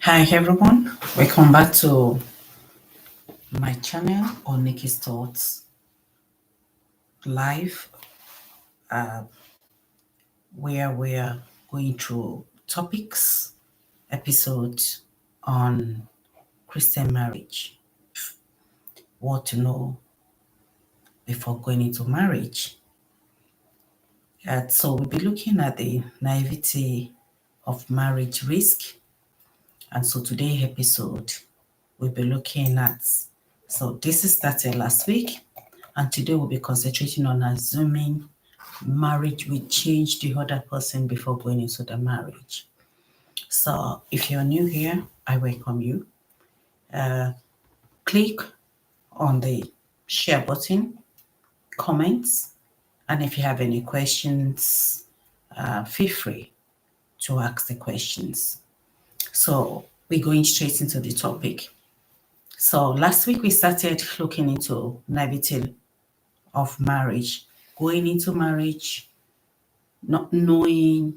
Hi everyone, welcome back to my channel on Nikky's Thoughts live, where we're going through topics, episodes on Christian marriage, what to know before going into marriage. So we'll be looking at the naivety of marriage risk. And so today's episode, we'll be looking at, so this is started last week, and today we'll be concentrating on assuming marriage will change the other person before going into the marriage. So if you're new here, I welcome you. Click on the share button, comments, and if you have any questions, feel free to ask the questions. So we're going straight into the topic. So last week we started looking into naivety of marriage, going into marriage, not knowing,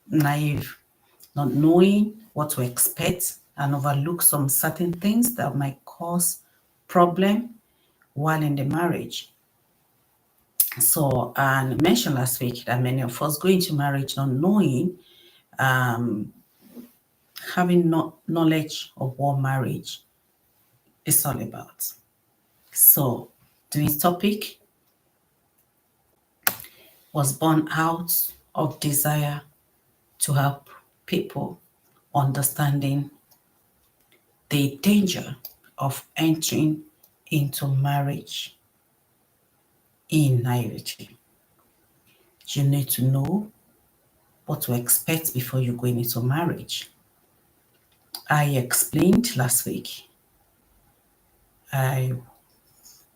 naive, not knowing what to expect and overlook some certain things that might cause problem while in the marriage. So, and mentioned last week that many of us go into marriage not knowing, having no knowledge of what marriage is all about. So, today's topic was born out of desire to help people understanding the danger of entering into marriage in naivety. You need to know what to expect before you go into marriage. I explained last week, I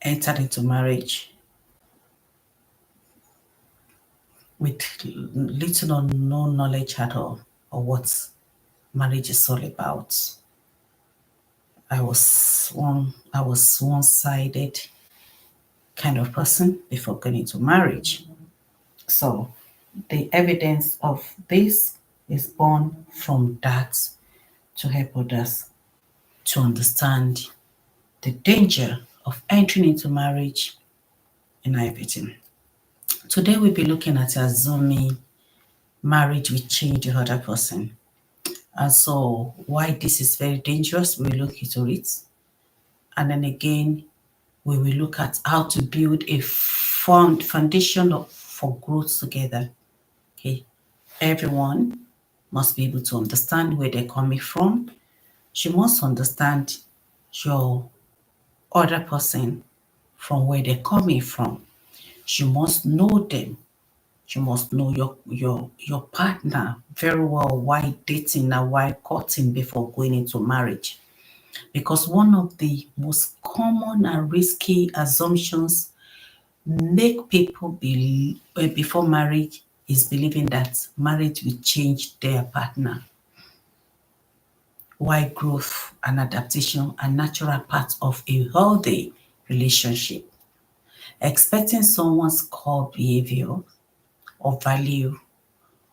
entered into marriage with little or no knowledge at all of what marriage is all about. I was one-sided kind of person before going into marriage. So the evidence of this is born from that to help others to understand the danger of entering into marriage in naivety. Today we'll be looking at assuming marriage will change the other person. And so why this is very dangerous, we'll look into it. And then again, we will look at how to build a foundation for growth together. Okay, everyone must be able to understand where they're coming from. You must understand your other person from where they're coming from. You must know them. You must know your partner very well while dating and while courting before going into marriage. Because one of the most common and risky assumptions make people believe before marriage is believing that marriage will change their partner. Why growth and adaptation are natural parts of a healthy relationship. Expecting someone's core behavior or value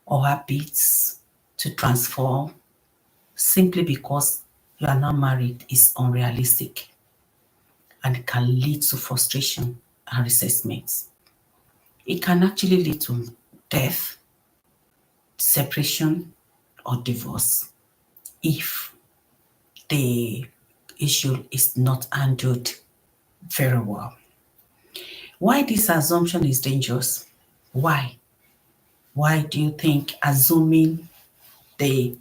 or habits to transform simply because you are not married is unrealistic and can lead to frustration and resentment. It can actually lead to death, separation, or divorce if the issue is not handled very well. Why this assumption is dangerous? Why? Why do you think assuming the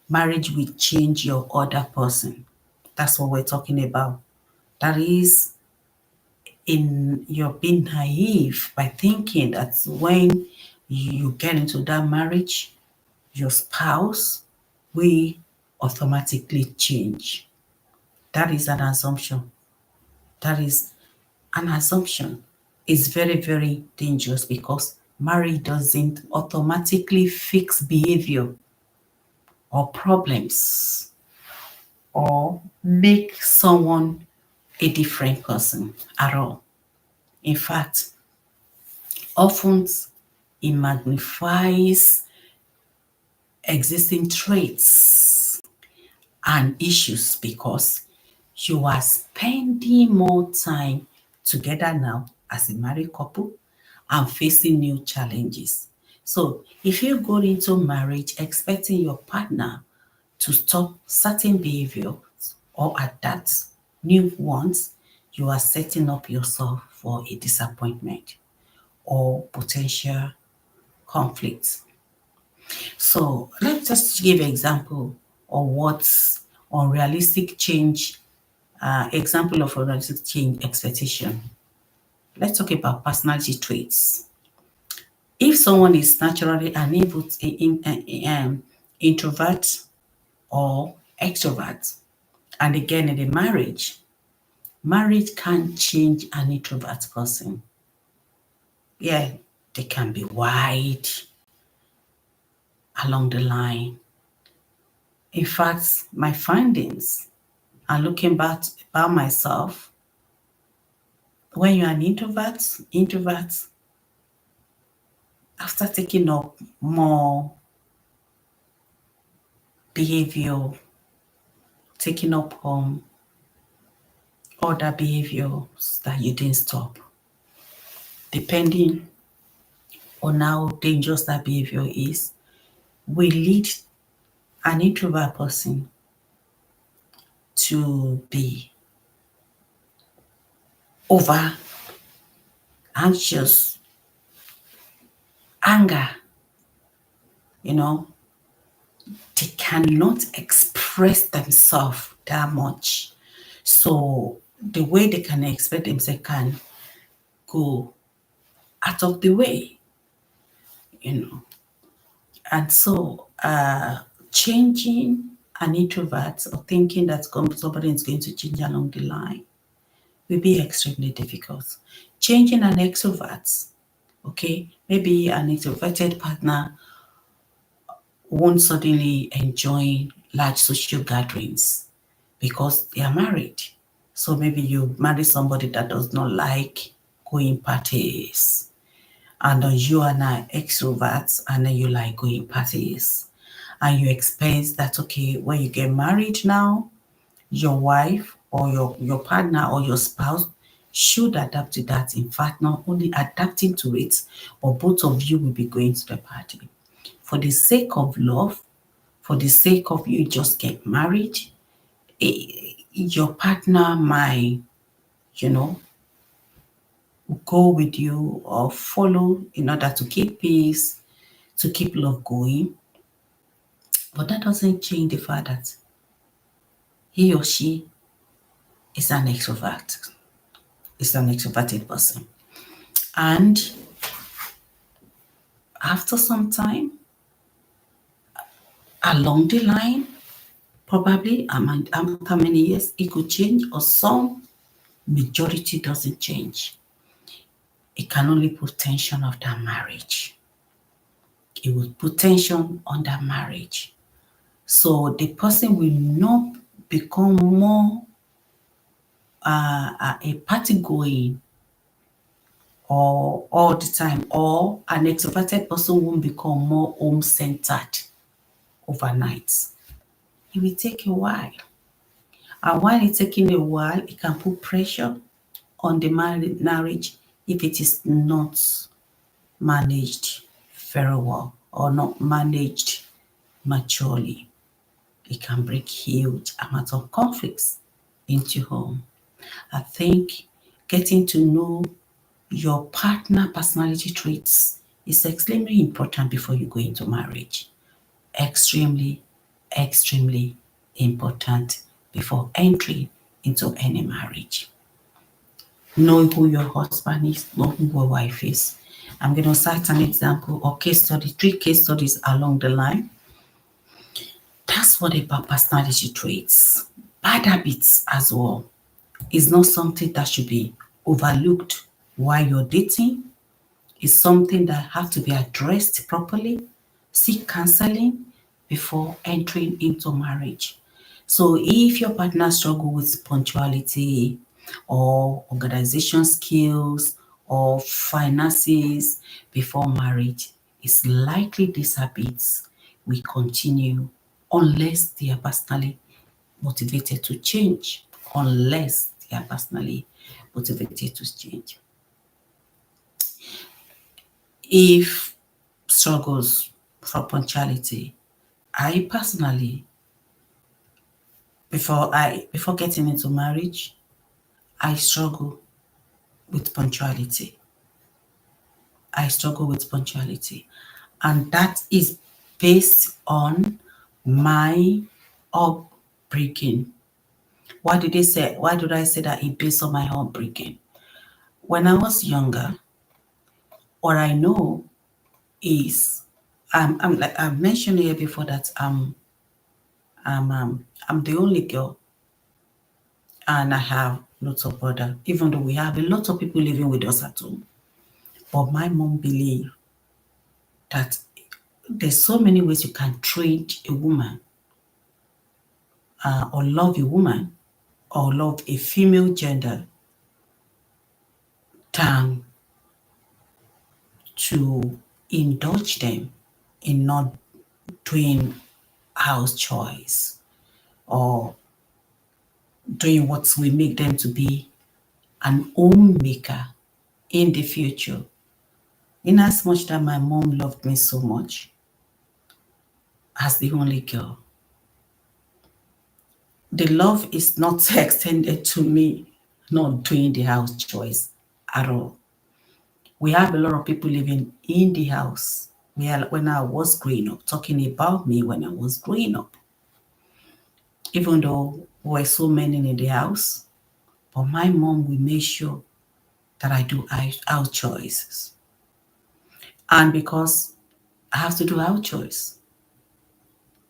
marriage will change your other person? That's what we're talking about. That is, in you're being naive by thinking that when you get into that marriage, your spouse will automatically change. That is an assumption. That is an assumption. It's very, very dangerous because marriage doesn't automatically fix behavior or problems or make someone a different person at all. In fact, often it magnifies existing traits and issues because you are spending more time together now as a married couple and facing new challenges. So if you go into marriage expecting your partner to stop certain behaviors or adapt new ones, you are setting up yourself for a disappointment or potential conflicts. So let's just give an example of what's unrealistic change, example of unrealistic change expectation. Let's talk about personality traits. If someone is naturally unable to introvert or extrovert, and again in a marriage can't change an introvert person. Yeah, they can be wide along the line. In fact, my findings and looking back about myself, when you're an introvert, after taking up more behavior, taking up other behaviors that you didn't stop, depending on how dangerous that behavior is, will lead an introvert person to be over anxious, anger, you know, they cannot express themselves that much. So the way they can express themselves can go out of the way, you know. And so changing an introvert or thinking that somebody is going to change along the line will be extremely difficult. Changing an extrovert, okay, maybe an introverted partner won't suddenly enjoy large social gatherings because they are married. So maybe you marry somebody that does not like going parties, and you are an extrovert and then you like going parties, and you expect that okay, when you get married now, your wife or your partner or your spouse should adapt to that. In fact, not only adapting to it, but both of you will be going to the party. For the sake of love, for the sake of you just get married, your partner might, you know, go with you or follow in order to keep peace, to keep love going. But that doesn't change the fact that he or she is an extrovert, is an extroverted person. And after some time, along the line, probably after many years, it could change, or some majority doesn't change. It can only put tension of that marriage. It will put tension on that marriage. So the person will not become more a party going or all the time, or an extroverted person won't become more home centered overnight. It will take a while. And while it's taking a while, it can put pressure on the marriage if it is not managed very well or not managed maturely. It can bring huge amount of conflicts into home. I think getting to know your partner personality traits is extremely important before you go into marriage. Extremely, extremely important before entering into any marriage. Know who your husband is, know who your wife is. I'm going to cite an example or case study, 3 case studies along the line. That's what about personality traits. Bad habits as well is not something that should be overlooked while you're dating. It's something that have to be addressed properly. Seek counseling before entering into marriage. So if your partner struggle with punctuality or organization skills or finances before marriage, it's likely these habits will continue unless they are personally motivated to change unless they are personally motivated to change. If struggles for punctuality, I personally, before getting into marriage, I struggle with punctuality. I struggle with punctuality. And that is based on my upbringing. Why did I say that it based on my upbringing? When I was younger, what I know is I'm like I've mentioned here before that I'm the only girl and I have lots of brother, even though we have a lot of people living with us at home. But my mom believed that there's so many ways you can treat a woman or love a woman or love a female gender than to indulge them in not doing house chores or doing what will make them to be an homemaker in the future. In as much that my mom loved me so much as the only girl, the love is not extended to me not doing the house chores at all. We have a lot of people living in the house. When I was growing up, talking about me when I was growing up, even though we were so many in the house, but my mom will make sure that I do house chores. And because I have to do house chores,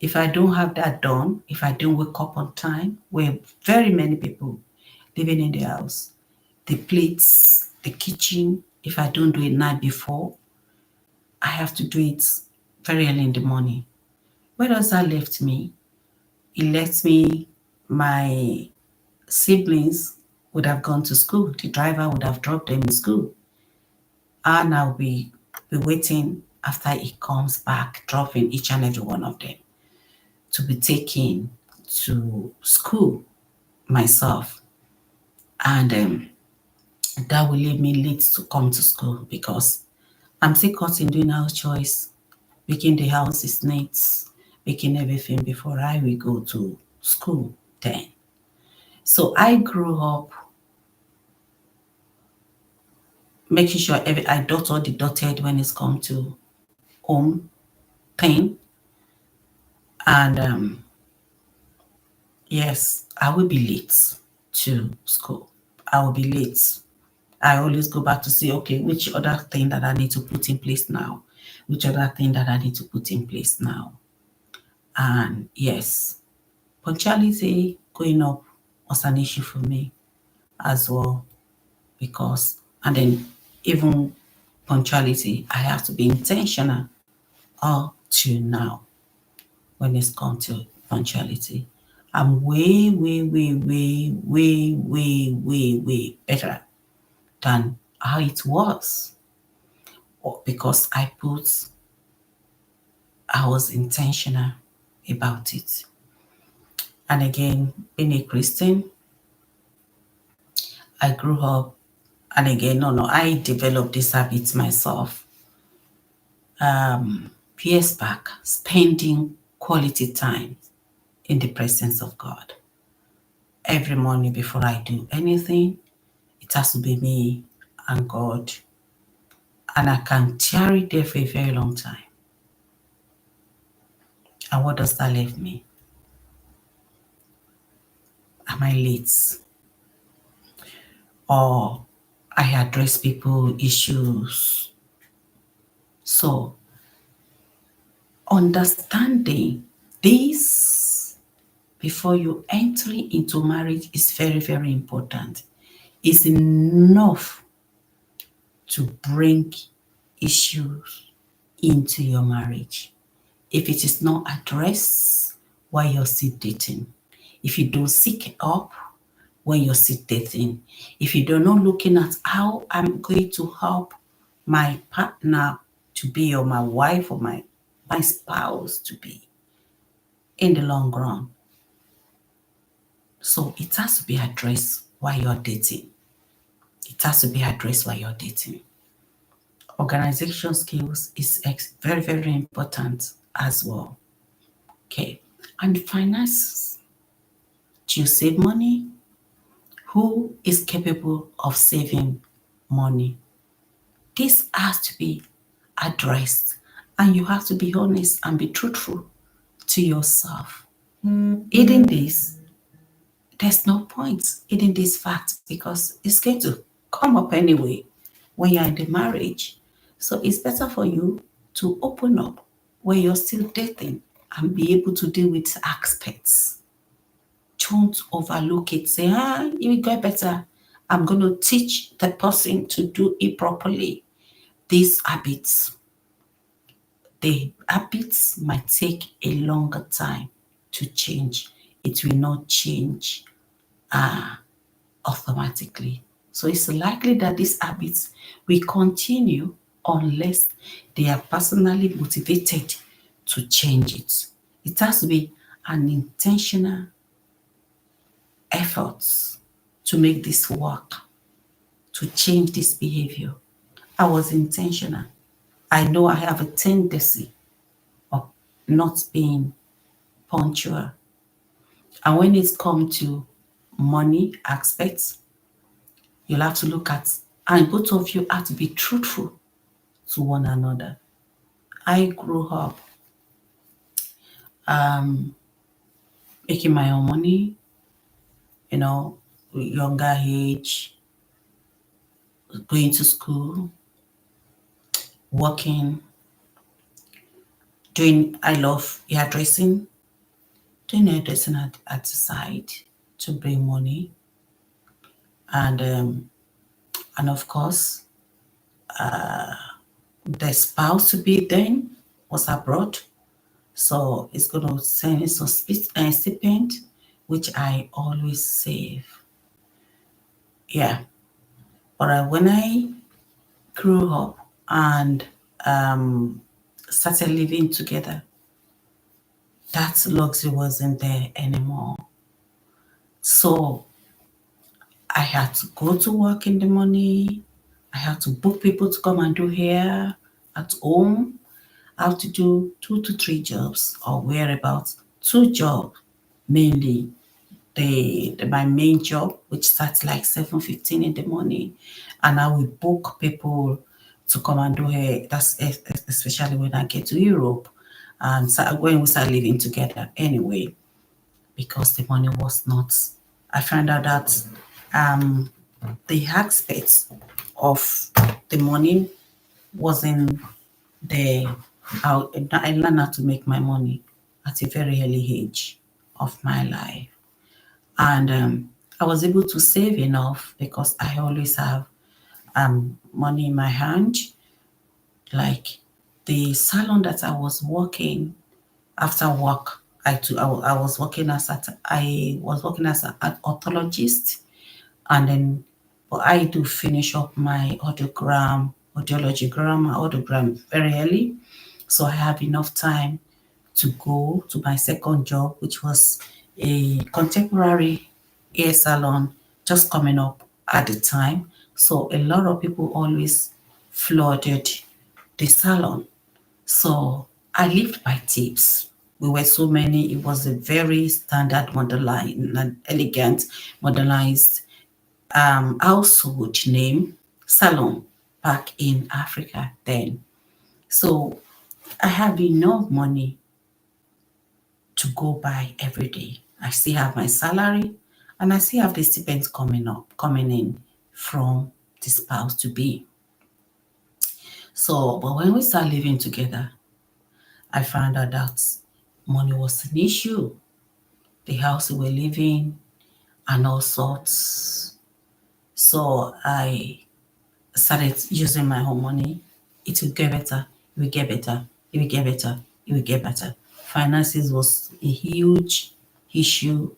if I don't have that done, if I don't wake up on time, we're very many people living in the house, the plates, the kitchen, if I don't do it night before, I have to do it very early in the morning. Where does that left me? It left me, my siblings would have gone to school. The driver would have dropped them in school. And I'll be waiting after he comes back, dropping each and every one of them to be taken to school myself. And that will leave me late to come to school because I'm still caught in doing house chores, making the house is neat, making everything before I will go to school then. So I grew up making sure I dot all the dotted when it's come to home thing. And yes, I will be late to school. I will be late. I always go back to see, okay, which other thing that I need to put in place now? Which other thing that I need to put in place now? And yes, punctuality going up was an issue for me as well because, and then even punctuality, I have to be intentional up to now when it's come to punctuality. I'm way, way, way, way, way, way, way, way better than how it was because I was intentional about it. And again, being a Christian, I grew up, and again, no, I developed this habit myself. Years back, spending quality time in the presence of God. Every morning before I do anything, it has to be me and God. And I can tarry there for a very long time. And what does that leave me? Am I late? Or I address people issues? So understanding this before you enter into marriage is very, very important. It's enough to bring issues into your marriage. If it is not addressed while you're still dating, if you don't seek help when you're still dating, if you don't know looking at how I'm going to help my partner to be or my wife or my spouse to be in the long run, So it has to be addressed while you're dating. It has to be addressed while you're dating. Organization skills is very, very important as well. Okay. And finances. Do you save money? Who is capable of saving money? This has to be addressed, and you have to be honest and be truthful to yourself. Hiding this, there's no point hiding this fact because it's going to come up anyway when you're in the marriage. So it's better for you to open up when you're still dating and be able to deal with aspects. Don't overlook it. Say, you will get better. I'm going to teach the person to do it properly. These habits, the habits might take a longer time to change. It will not change automatically. So it's likely that these habits will continue unless they are personally motivated to change it. It has to be an intentional effort to make this work, to change this behavior. I was intentional. I know I have a tendency of not being punctual. And when it's come to money aspects, you'll have to look at, and both of you have to be truthful to one another. I grew up making my own money, younger age, going to school, working, I love hairdressing, doing hairdressing at the side to bring money. And of course, the spouse to be then was abroad. So it's going to send some stipend, which I always save. Yeah. But when I grew up and started living together, that luxury wasn't there anymore. So I had to go to work in the morning. I had to book people to come and do hair at home. I have to do 2 to 3 jobs or whereabouts. 2 jobs mainly. My main job, which starts like 7:15 in the morning, and I will book people to come and do hair. That's especially when I get to Europe and when we start living together anyway, because the money was not. I found out that the aspects of the money wasn't there. I learned how to make my money at a very early age of my life. And I was able to save enough because I always have money in my hand. Like the salon that I was working after work, I was working as an audiologist, and then but I do finish up my audiology grammar audiogram very early, so I have enough time to go to my second job, which was a contemporary hair salon just coming up at the time. So a lot of people always flooded the salon. So I lived by tips. We were so many. It was a very standard, modernized, elegant, modernized household name salon back in Africa then. So I have enough money to go by every day. I still have my salary and I still have the stipends coming in from the spouse to be. So, but when we start living together, I found out that money was an issue. The house we were living and all sorts. So I started using my own money. It will get better. It will get better. It will get better. It will get better. Finances was a huge issue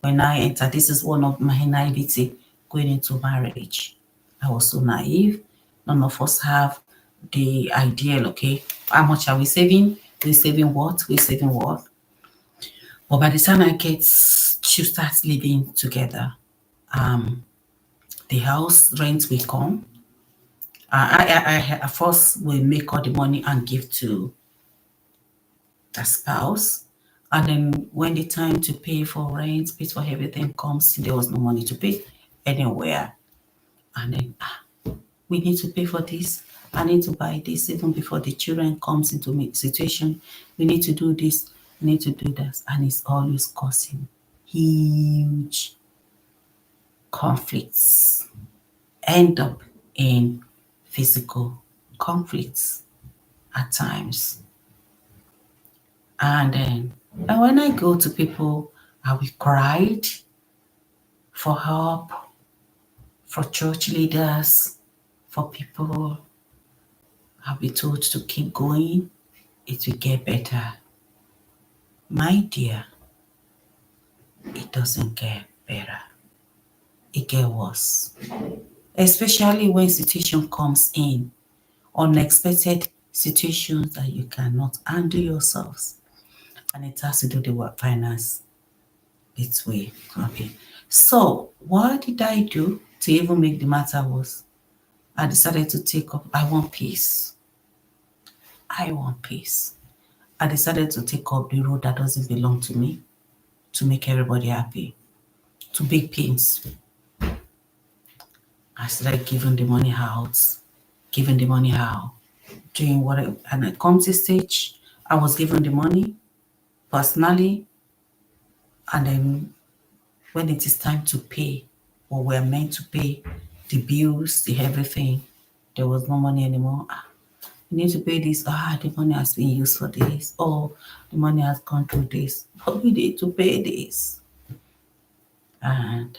when I entered. This is one of my naivety going into marriage. I was so naive. None of us have the ideal, okay, how much are we saving? We're saving what? We're saving what? But by the time I get should start living together. The house rent will come. I first will make all the money and give to the spouse. And then when the time to pay for rent, pay for everything comes, there was no money to pay anywhere. And then we need to pay for this. I need to buy this even before the children comes into situation. We need to do this. We need to do that. And it's always causing huge conflicts. End up in physical conflicts at times. And when I go to people, I will cry for help, for church leaders, for people. I'll be told to keep going. It will get better. My dear, it doesn't get better. It gets worse. Especially when situation comes in, unexpected situations that you cannot handle yourselves. And it has to do the work finance its way. Okay. So what did I do to even make the matter worse? I decided to take up, I want peace. I want peace. I decided to take up the road that doesn't belong to me to make everybody happy, to big pains. I started giving the money out, doing whatever. And it comes to stage, I was given the money personally, and then when it is time to pay, or we're meant to pay the bills, the everything, there was no money anymore. You need to pay this. The money has been used for this. Oh, the money has gone through this. But we need to pay this. And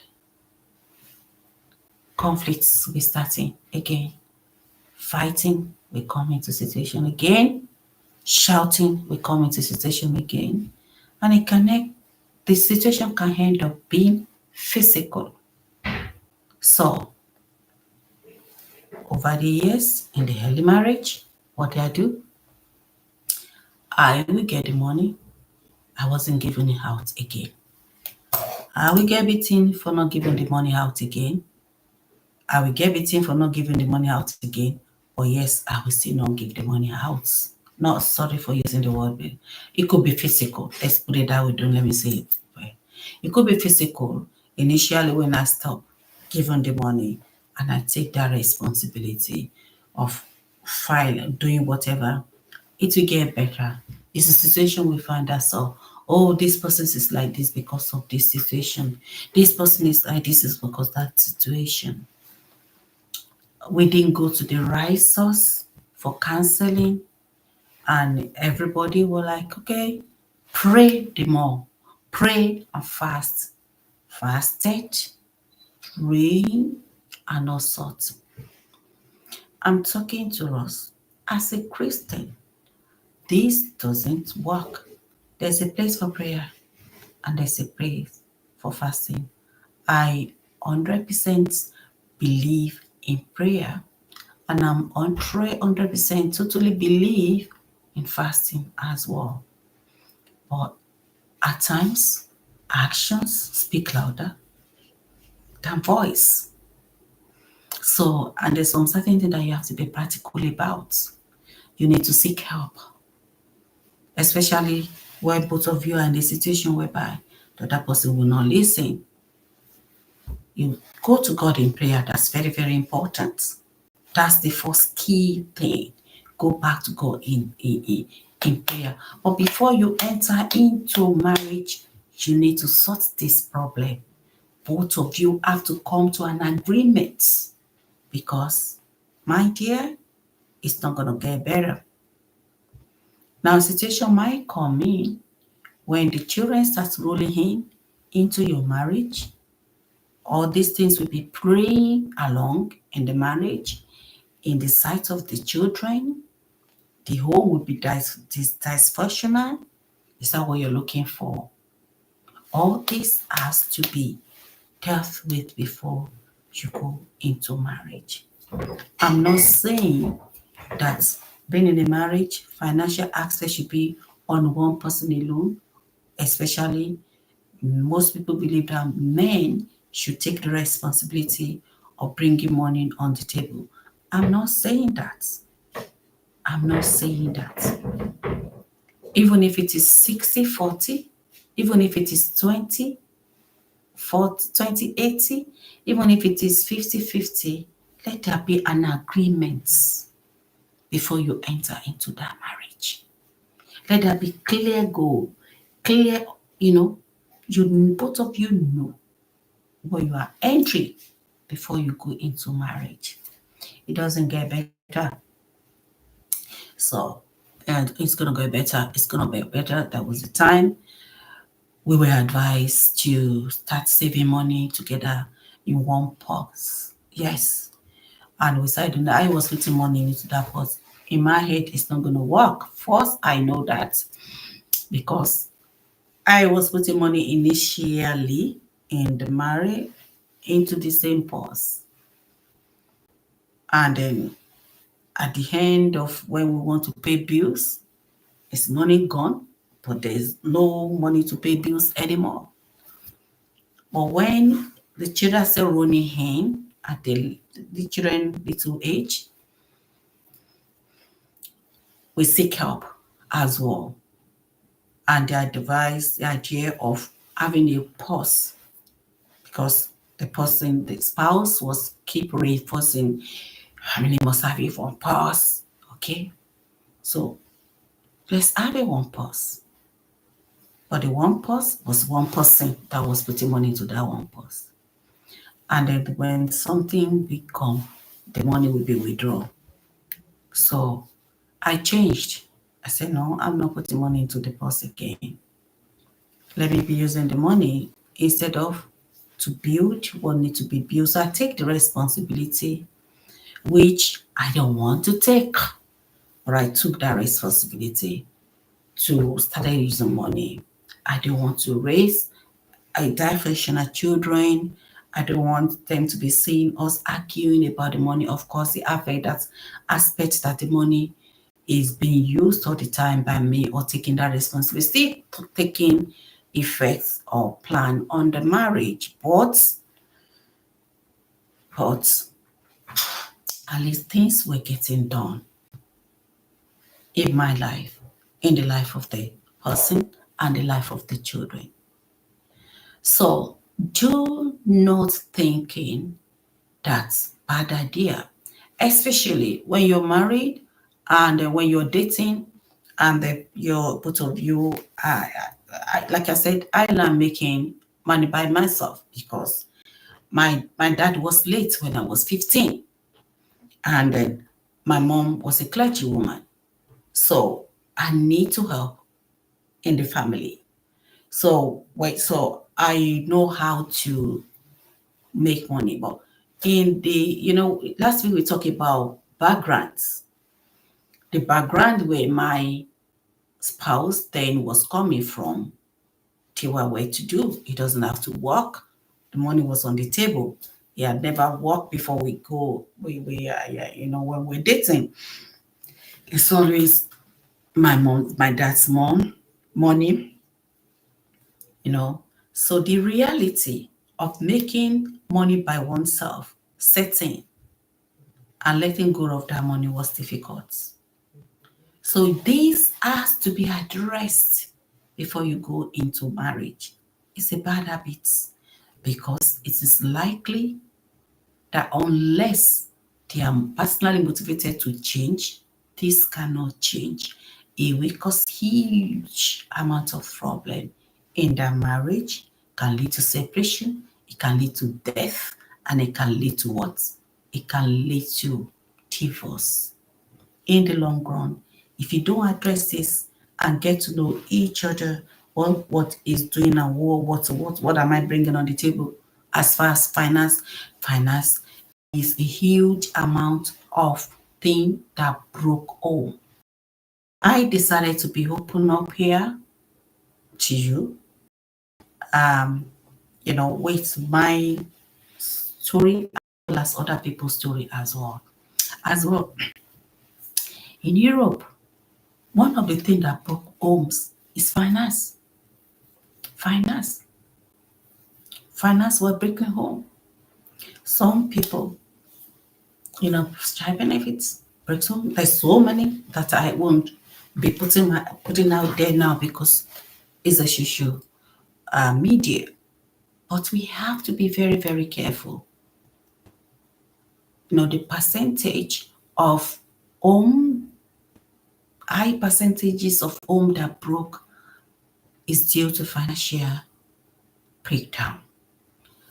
conflicts will be starting again. Fighting will come into situation again. Shouting will come into situation again. And the situation can end up being physical. So, over the years in the early marriage, what did I do? I will get the money. I wasn't giving it out again. I will get beaten for not giving the money out again. I will get beaten for not giving the money out again. But yes, I will still not give the money out. Not sorry for using the word, but it could be physical. Let's put it that way. Don't let me say it. It could be physical. Initially, when I stop giving the money and I take that responsibility of doing whatever, it will get better. It's a situation we find ourselves. Oh, this person is like this because of this situation. This person is like this is because of that situation. We didn't go to the right source for counseling, and everybody were like, okay, pray the more. Pray and fast. Fasted, praying, and all sorts. I'm talking to us as a Christian. This doesn't work. There's a place for prayer and there's a place for fasting. I 100% believe in prayer, and I'm 100% totally believe in fasting as well. But at times, actions speak louder than voice. So, and there's some certain thing that you have to be practical about. You need to seek help, especially when both of you are in a situation whereby the other person will not listen. You go to God in prayer. That's very, very important. That's the first key thing. Go back to God in prayer. But before you enter into marriage, you need to sort this problem. Both of you have to come to an agreement, because, my dear, it's not going to get better. Now, a situation might come in when the children start rolling into your marriage. All these things will be playing along in the marriage, in the sight of the children. The home will be dysfunctional. Is that what you're looking for? All this has to be dealt with before you go into marriage. I'm not saying that being in a marriage, financial access should be on one person alone, especially Most people believe that men should take the responsibility of bringing money on the table. I'm not saying that. I'm not saying that. Even if it is 60-40, even if it is 20-80, even if it is 50-50, let there be an agreement before you enter into that marriage. Let there be clear goal, clear, you both of you know what you are entering before you go into marriage. It doesn't get better. So, and it's gonna get better. It's gonna be better. That was the time we were advised to start saving money together in one pot. Yes. And we decided that I was putting money into that pot. In my head, it's not gonna work. First, I know that because I was putting money initially in the marriage into the same purse. And then at the end of when we want to pay bills, it's money gone, but there's no money to pay bills anymore. But when the children still running in at the children little age, we seek help as well. And they devised the idea of having a pause because the spouse was keep reinforcing, family must have a one pause. Okay. So let's have a one pause. But the one pause was one person that was putting money into that one pause. And then when something big come, the money will be withdrawn. So I changed. I said, no, I'm not putting money into the purse again. Let me be using the money instead of to build what need to be built. So I take the responsibility, which I don't want to take, but I took that responsibility to start using money. I don't want to raise dysfunctional children. I don't want them to be seeing us arguing about the money. Of course, the aspect that the money is being used all the time by me or taking that responsibility, still taking effects or plan on the marriage. But at least things were getting done in my life, in the life of the person and the life of the children. So do not thinking that's bad idea, especially when you're married and when you're dating and your both of you like I said, I learned making money by myself because my dad was late when I was 15 and then my mom was a clergy woman. So I need to help in the family. So I know how to make money. But in last week we talked about backgrounds. The background where my spouse then was coming from, they were well to do. He doesn't have to work. The money was on the table. He had never worked before we go. When we're dating, it's always my dad's mom, money, you know. So the reality of making money by oneself, setting and letting go of that money was difficult. So this has to be addressed before you go into marriage. It's a bad habit because it is likely that unless they are personally motivated to change, this cannot change. It will cause huge amount of problem in their marriage, can lead to separation, it can lead to death, and it can lead to what? It can lead to divorce. In the long run, if you don't address this and get to know each other, what is doing and what am I bringing on the table as far as finance is a huge amount of thing that broke home. I decided to be open up here to you, with my story as well as other people's story as well. As well, in Europe, one of the things that broke homes is finance. Finance. finance will bring home. Some people, child benefits breaks home. There's so many that I won't be putting out there now because it's a social media. But we have to be very, very careful. The percentage of home, high percentages of home that broke is due to financial breakdown.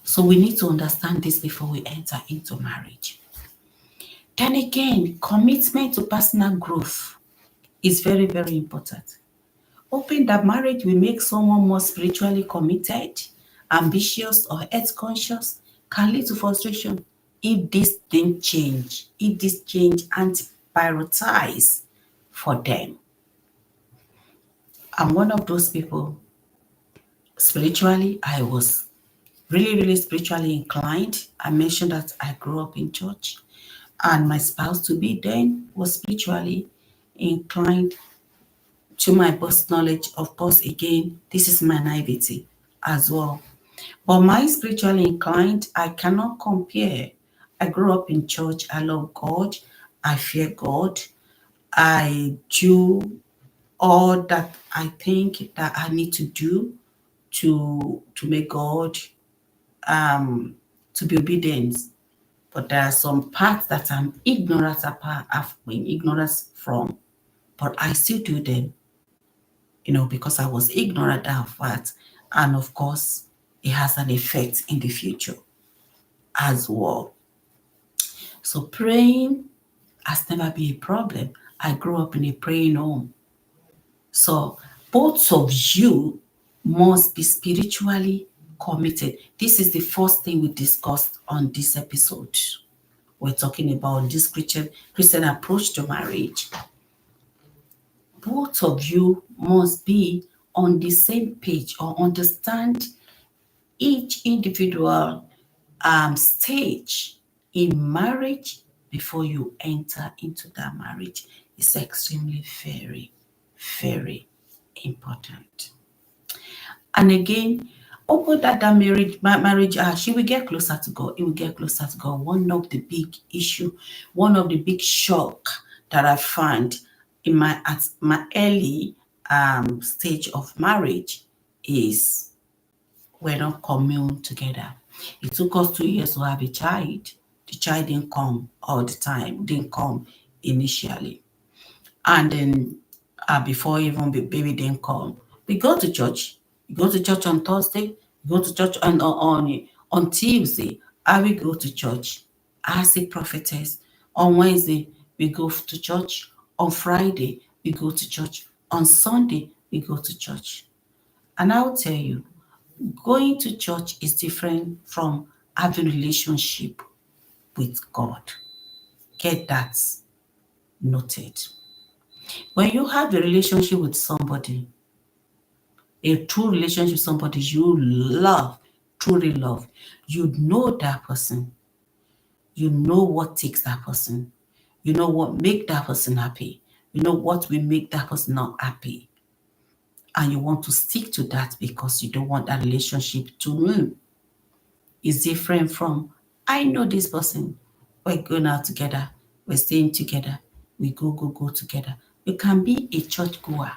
So we need to understand this before we enter into marriage. Then again, commitment to personal growth is very, very important. Hoping that marriage will make someone more spiritually committed, ambitious, or health conscious can lead to frustration if this didn't change, if this change and prioritize for them. I'm one of those people. Spiritually, I was really, really spiritually inclined. I mentioned that I grew up in church, and my spouse to be then was spiritually inclined. To my best knowledge, of course, again, this is my naivety as well. But my spiritually inclined, I cannot compare. I grew up in church. I love God. I fear God. I do all that I think that I need to do to make God to be obedient. But there are some parts that I'm ignorant about, I've been ignorant from, but I still do them, because I was ignorant of that. And of course, it has an effect in the future as well. So praying has never been a problem. I grew up in a praying home. So both of you must be spiritually committed. This is the first thing we discussed on this episode. We're talking about this Christian approach to marriage. Both of you must be on the same page or understand each individual stage in marriage before you enter into that marriage. Is extremely very, very important. And again, open that marriage, she will get closer to God. It will get closer to God. One of the big issue, one of the big shock that I found at my early stage of marriage is we're not commune together. It took us 2 years to have a child. The child didn't come all the time, didn't come initially. And then before even the baby didn't come, we go to church. We go to church on Thursday. We go to church on Tuesday. I will go to church as a prophetess. On Wednesday, we go to church. On Friday, we go to church. On Sunday, we go to church. And I'll tell you, going to church is different from having relationship with God. Get that noted. When you have a relationship with somebody, a true relationship with somebody you love, truly love, you know that person. You know what takes that person. You know what make that person happy. You know what will make that person not happy. And you want to stick to that because you don't want that relationship to ruin. It's different from, I know this person. We're going out together. We're staying together. We go together. You can be a church goer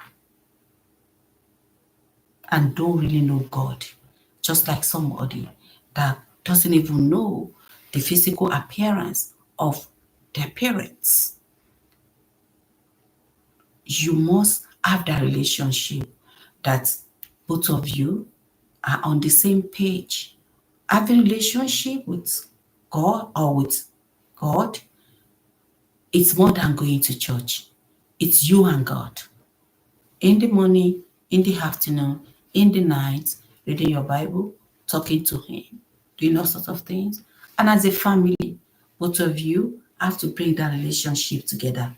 and don't really know God, just like somebody that doesn't even know the physical appearance of their parents. You must have that relationship that both of you are on the same page. Having a relationship with God or with God, it's more than going to church. It's you and God. In the morning, in the afternoon, in the night, reading your Bible, talking to Him, doing all sorts of things. And as a family, both of you have to bring that relationship together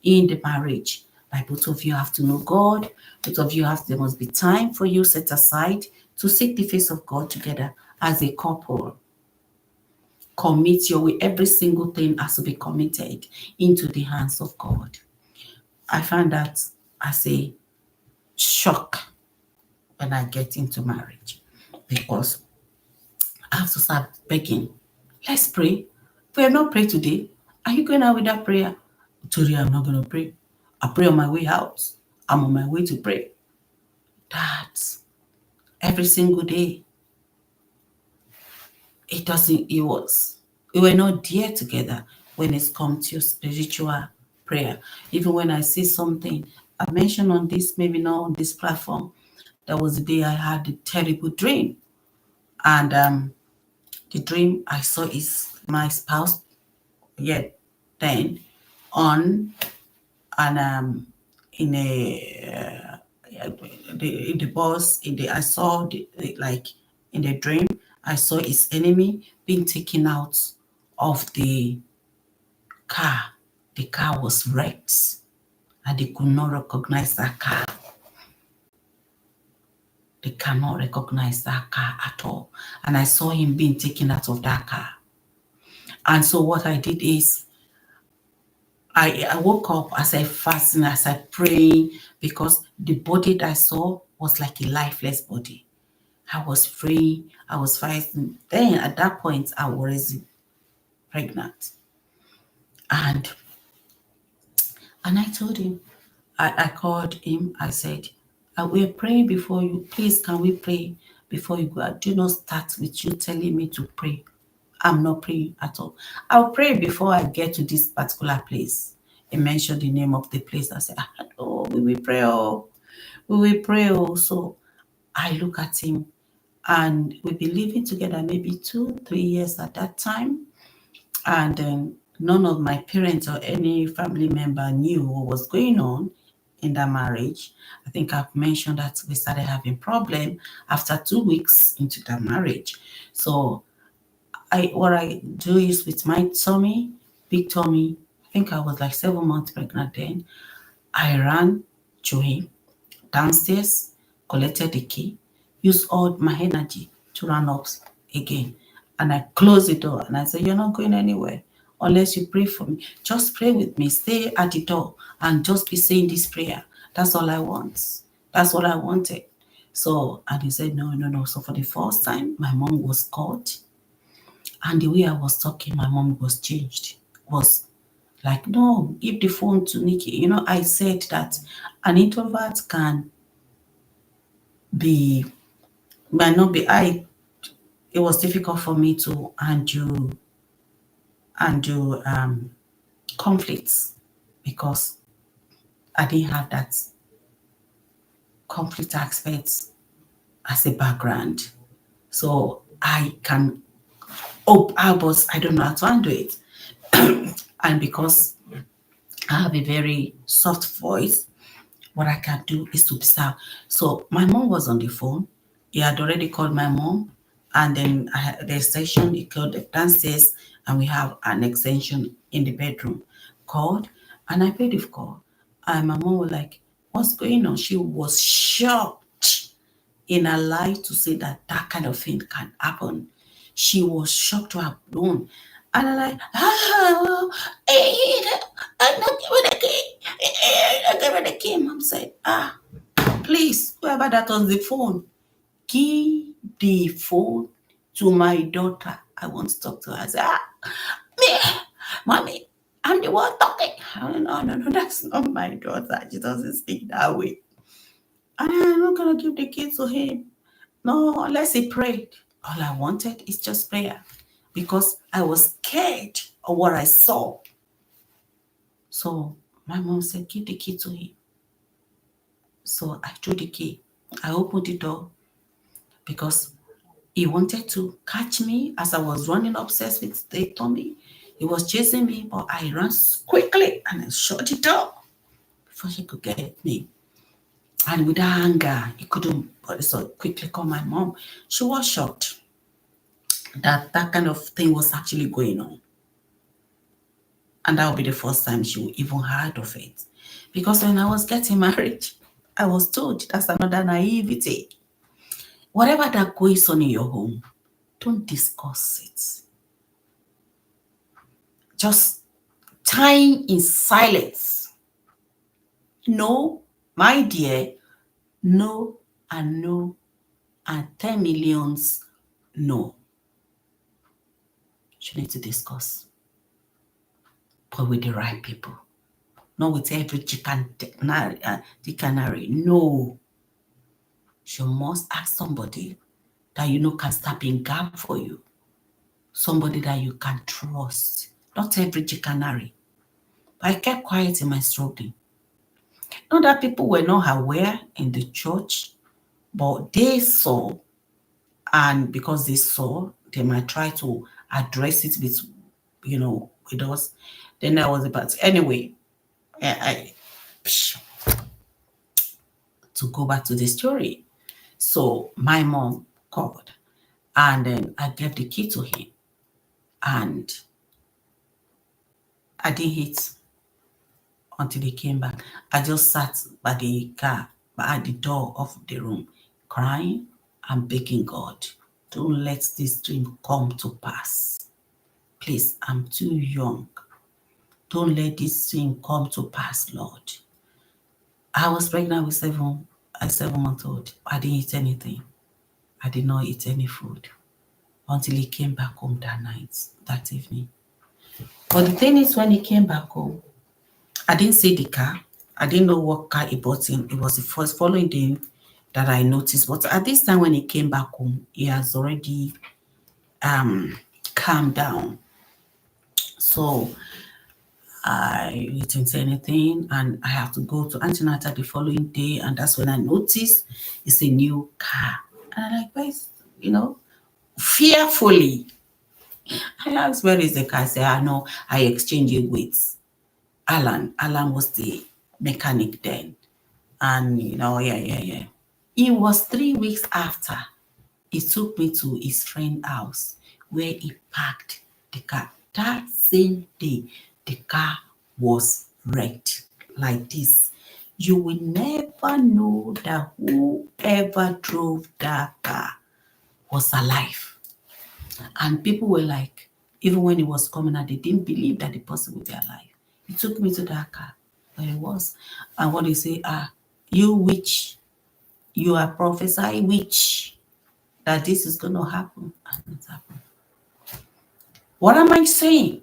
in the marriage. Like both of you have to know God. Both of you there must be time for you set aside to seek the face of God together as a couple. Commit your way. Every single thing has to be committed into the hands of God. I find that as a shock when I get into marriage because I have to start begging. Let's pray. If we have not prayed today, are you going out with that prayer? Today I'm not going to pray. I pray on my way out. I'm on my way to pray. That's every single day. It doesn't, it was, we were not there together when it's come to spiritual prayer. Even when I see something, I mentioned on this, maybe not on this platform, that was the day I had a terrible dream. And the dream I saw is my spouse, yet then on and in the bus I saw like in the dream I saw his enemy being taken out of the car. The car was wrecked and they could not recognize that car. They cannot recognize that car at all. And I saw him being taken out of that car. And so what I did is I woke up as I fasting, as I praying, because the body that I saw was like a lifeless body. I was free, I was fasting. Then at that point, I was pregnant. And I told him, I called him, I said, we're praying before you. Please, can we pray before you go? I do not start with you telling me to pray. I'm not praying at all. I'll pray before I get to this particular place. He mentioned the name of the place. I said, oh, we will pray. Oh, we will pray. Oh, so I look at him and we've been living together maybe 2-3 years at that time. And none of my parents or any family member knew what was going on in that marriage. I think I've mentioned that we started having problem after 2 weeks into that marriage. So what I do is with my tummy, big tummy, I think I was like 7 months pregnant then. I ran to him downstairs, collected the key, used all my energy to run up again. And I closed the door and I said, you're not going anywhere unless you pray for me. Just pray with me. Stay at the door and just be saying this prayer. That's all I want. That's what I wanted. So, and he said, no, no, no. So for the first time, my mom was called. And the way I was talking, my mom was changed. Was like, no, give the phone to Nikki. I said that an introvert might not be, it was difficult for me to undo conflicts because I didn't have that conflict aspect as a background. So I can, I don't know how to undo it. And because I have a very soft voice, what I can do is to observe. So my mom was on the phone. He had already called my mom, and then the extension, he called the downstairs, and we have an extension in the bedroom. Called, and I paid the call. And my mom was like, what's going on? She was shocked in her life to say that that kind of thing can happen. She was shocked to have known. And I'm like, I'm not giving the key. I'm giving the key. Mom said, please, whoever that on the phone, give the phone to my daughter. I want to talk to her. I said, me, mommy, I'm the one talking. No, no, no, that's not my daughter. She doesn't speak that way. I'm not going to give the key to him. No, unless he prayed. All I wanted is just prayer because I was scared of what I saw. So my mom said, give the key to him. So I threw the key. I opened the door because he wanted to catch me as I was running upstairs with the tummy. He was chasing me, but I ran quickly and I shut the door before he could get me. And with that anger, he couldn't, so quickly call my mom. She was shocked that that kind of thing was actually going on. And that would be the first time she would even heard of it. Because when I was getting married, I was told that's another naivety. Whatever that goes on in your home, don't discuss it. Just time in silence. No, my dear, no and no and 10 millions no. you need to discuss, but with the right people, not with every chicanery. No, you must ask somebody that you know can step in gap for you, somebody that you can trust, not every chicanery. But I kept quiet in my struggling. Not that people were not aware in the church, but they saw, and because they saw, they might try to address it with, with us. Then I was about anyway. I to go back to the story. So my mom called, and then I gave the key to him, and I didn't hit until he came back. I just sat by the car, at the door of the room, crying and begging God, don't let this dream come to pass. Please, I'm too young. Don't let this dream come to pass, Lord. I was pregnant with a 7-month old. I didn't eat anything. I did not eat any food until he came back home that evening. But the thing is, when he came back home, I didn't see the car. I didn't know what car he bought in. It was the first following day that I noticed. But at this time when he came back home, he has already calmed down. So I didn't say anything, and I have to go to antenatal the following day, and that's when I noticed it's a new car. And I'm like, where's, fearfully, I asked, where is the car? I said, I know, I exchanged it with Alan. Alan was the mechanic then. And, yeah. It was 3 weeks after he took me to his friend's house where he parked the car. That same day, the car was wrecked like this. You will never know that whoever drove that car was alive. And people were like, even when he was coming out, they didn't believe that the person would be alive. He took me to that car where it was. And what they say, you witch, you are prophesying witch, that this is going to happen. And it happened. What am I saying?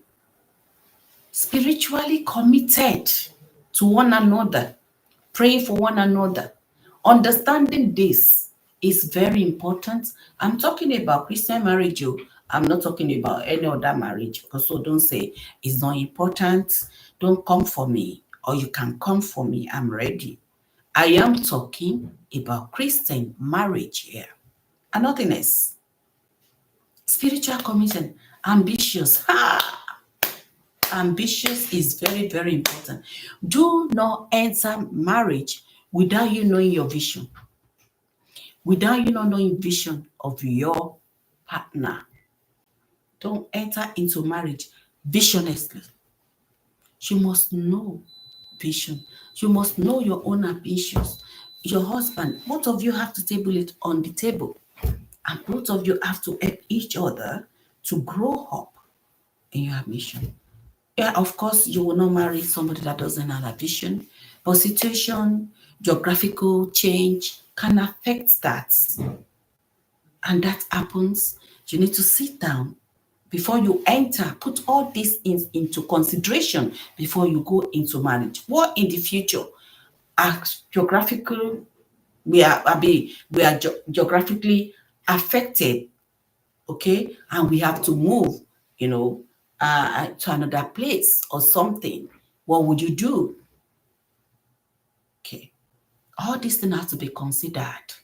Spiritually committed to one another, praying for one another, understanding this is very important. I'm talking about Christian marriage. I'm not talking about any other marriage. So don't say it's not important. Don't come for me, or you can come for me. I'm ready. I am talking about Christian marriage here, and nothing else. Spiritual commitment, ambitious. Ambitious is very, very important. Do not enter marriage without you knowing your vision, without you not knowing vision of your partner. Don't enter into marriage visionlessly. You must know vision. You must know your own ambitions. Your husband, both of you have to table it on the table, and both of you have to help each other to grow up in your ambition. Yeah, of course, you will not marry somebody that doesn't have a vision, but situation, geographical change can affect that. And that happens. You need to sit down before you enter. Put all these into consideration before you go into marriage. What in the future are geographical? We are geographically affected, okay, and we have to move, to another place or something. What would you do? Okay, all these things have to be considered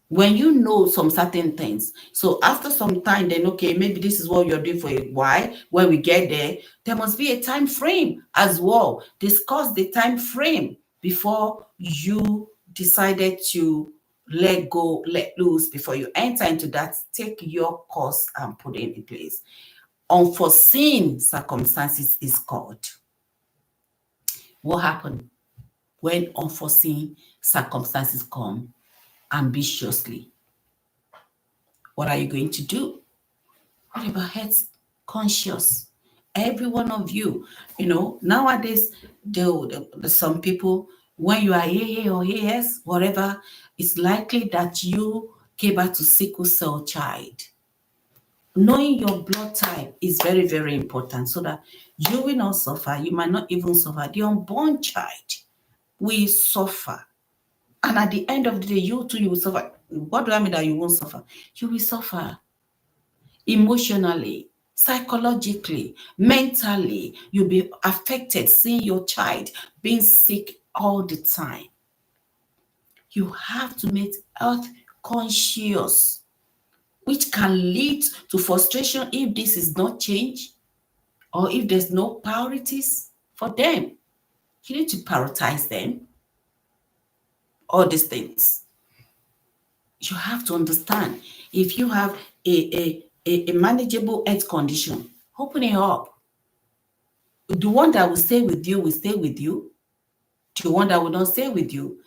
when you know some certain things. So after some time, then okay, maybe this is what you're doing for a while. When we get there, there must be a time frame as well. Discuss the time frame before you decided to let go, let loose, before you enter into that. Take your course and put it in place. Unforeseen circumstances is called. What happened when unforeseen circumstances come ambitiously? What are you going to do? What about health conscious? Every one of you, nowadays, some people, when you are AA or AS, whatever, it's likely that you gave birth to sickle cell child. knowing your blood type is very, very important so that you will not suffer. You might not even suffer. The unborn child will suffer. And at the end of the day, you too, you will suffer. What do I mean that you won't suffer? You will suffer emotionally, psychologically, mentally. You'll be affected seeing your child being sick all the time. You have to make health conscious, which can lead to frustration if this is not changed or if there's no priorities for them. You need to prioritize them, all these things. You have to understand if you have a manageable health condition, open it up. The one that will stay with you will stay with you. The one that will not stay with you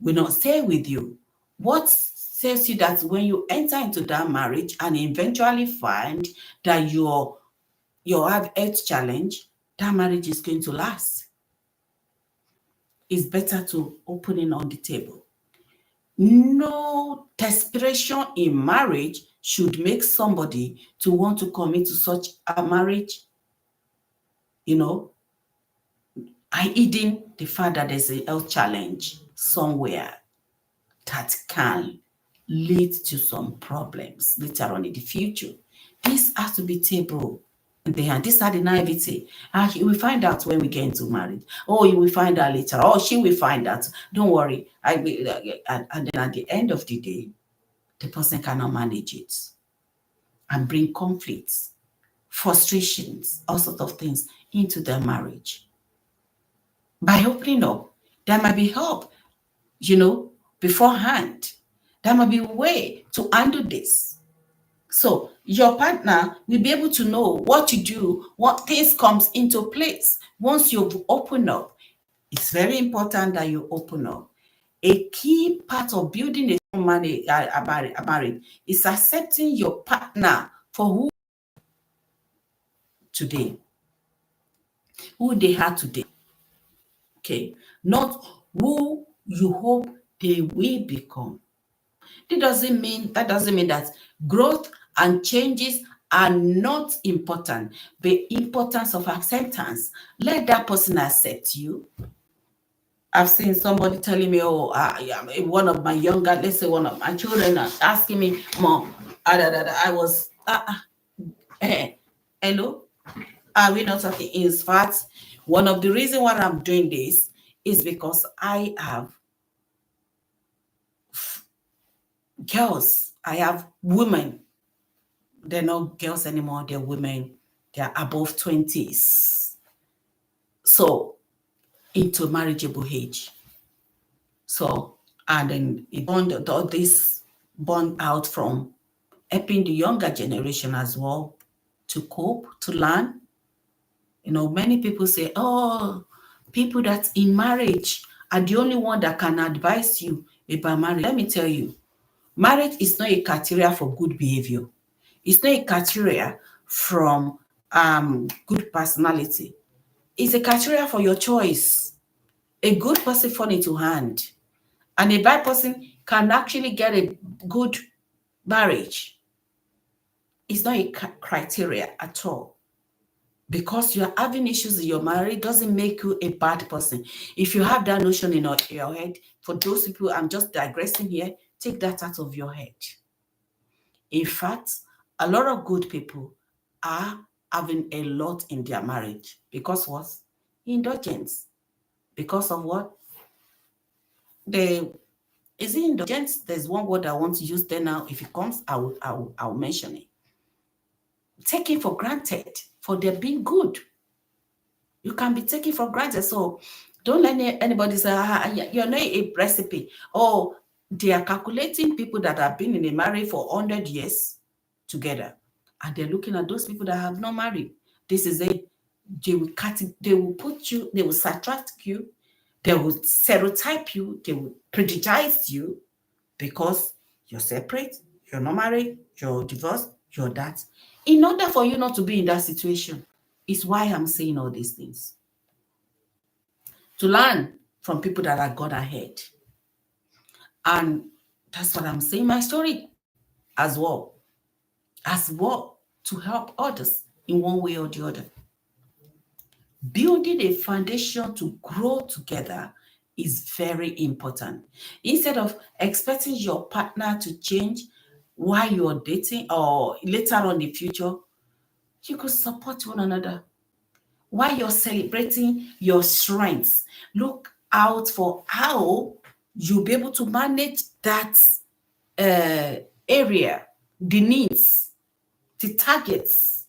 will not stay with you. What says you that when you enter into that marriage and eventually find that you have health challenge, that marriage is going to last? It's better to open it on the table. No desperation in marriage should make somebody to want to commit to such a marriage, you know, hiding the fact that there's a health challenge somewhere that can lead to some problems later on in the future. This has to be tabled. These are the naivety. You will find out when we get into marriage. Oh, you will find out later. Oh, she will find out. Don't worry. I will, and then at the end of the day, the person cannot manage it and bring conflicts, frustrations, all sorts of things into their marriage. By opening up, there might be help, beforehand. There might be a way to handle this. So your partner will be able to know what to do, what things comes into place once you've opened up. It's very important that you open up. A key part of building a marriage is accepting your partner for who they are today. Okay, not who you hope they will become. That doesn't mean that growth and changes are not important. The importance of acceptance. Let that person accept you. I've seen somebody telling me, oh, one of my younger, let's say one of my children asking me, Mom, I was, hello, are we not talking? In fact, one of the reasons why I'm doing this is because I have girls, I have women. They're not girls anymore, they're women. They're above 20s. So, into marriageable age. So, and then all this born out from helping the younger generation as well to cope, to learn. Many people say, oh, people that's in marriage are the only one that can advise you about marriage. Let me tell you, marriage is not a criteria for good behavior. It's not a criteria from good personality. It's a criteria for your choice. A good person fall into hand, and a bad person can actually get a good marriage. It's not a criteria at all. Because you're having issues in your marriage doesn't make you a bad person. If you have that notion in your head, for those people, I'm just digressing here, take that out of your head. In fact, a lot of good people are having a lot in their marriage. Because what? Indulgence. Because of what? Is it indulgence? There's one word I want to use there now. If it comes, I'll mention it. Taking for granted for their being good. You can be taken for granted. So don't let anybody say, you're not a recipe. Oh, they are calculating people that have been in a marriage for 100 years together. And they're looking at those people that have not married. This is they will cut it, they will put you, they will subtract you, they will stereotype you, they will prejudice you because you're separate, you're not married, you're divorced, you're that. In order for you not to be in that situation, is why I'm saying all these things. To learn from people that have gone ahead. And that's what I'm saying, my story as well. As well. to help others in one way or the other. Building a foundation to grow together is very important. Instead of expecting your partner to change while you're dating or later on in the future, you could support one another while you're celebrating your strengths. Look out for how you'll be able to manage that area, the needs, the targets,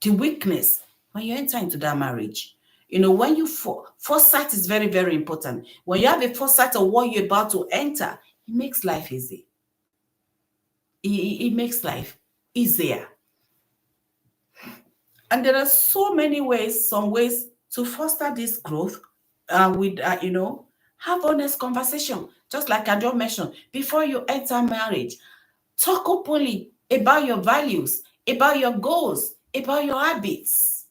the weakness when you enter into that marriage. When you foresight is very, very important. When you have a foresight of what you're about to enter, it makes life easy. It makes life easier. And there are so many ways, some ways to foster this growth have honest conversation. Just like I just mentioned, before you enter marriage, talk openly about your values, about your goals, about your habits.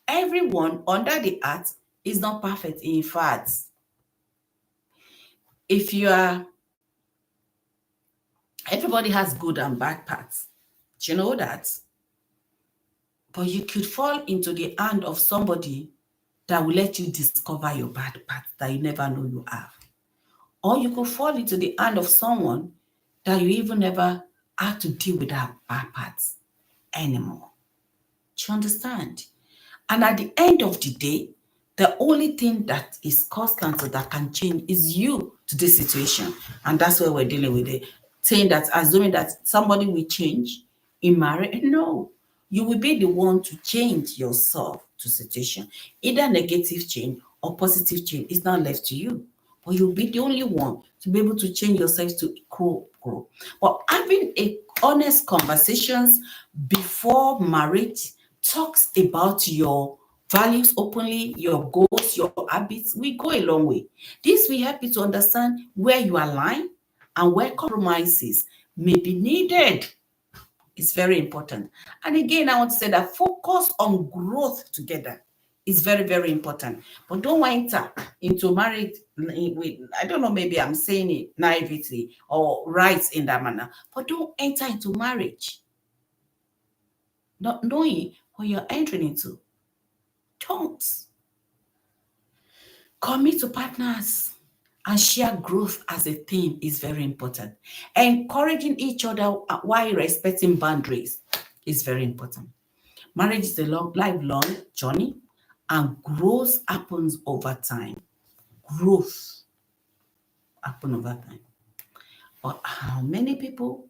Everyone under the earth is not perfect. In fact, if you are, everybody has good and bad parts. Do you know that? But you could fall into the hand of somebody that will let you discover your bad parts that you never know you have. Or you could fall into the hand of someone that you even never had to deal with that bad parts anymore. Do you understand? And at the end of the day, the only thing that is constant or that can change is you to this situation. And that's where we're dealing with it. Saying that, assuming that somebody will change in marriage. No, you will be the one to change yourself to situation. Either negative change or positive change is not left to you. But you'll be the only one to be able to change yourself to grow. But having a honest conversations before marriage talks about your values openly, your goals, your habits, we go a long way. This will help you to understand where you align and where compromises may be needed. It's very important. And again, I want to say that focus on growth together is very, very important. But don't enter into marriage with, I don't know, maybe I'm saying it naively or right in that manner, but don't enter into marriage not knowing what you're entering into. Don't. Commit to partners and share growth as a theme is very important. Encouraging each other while respecting boundaries is very important. Marriage is a lifelong journey and growth happens over time. Growth happens over time. But how many people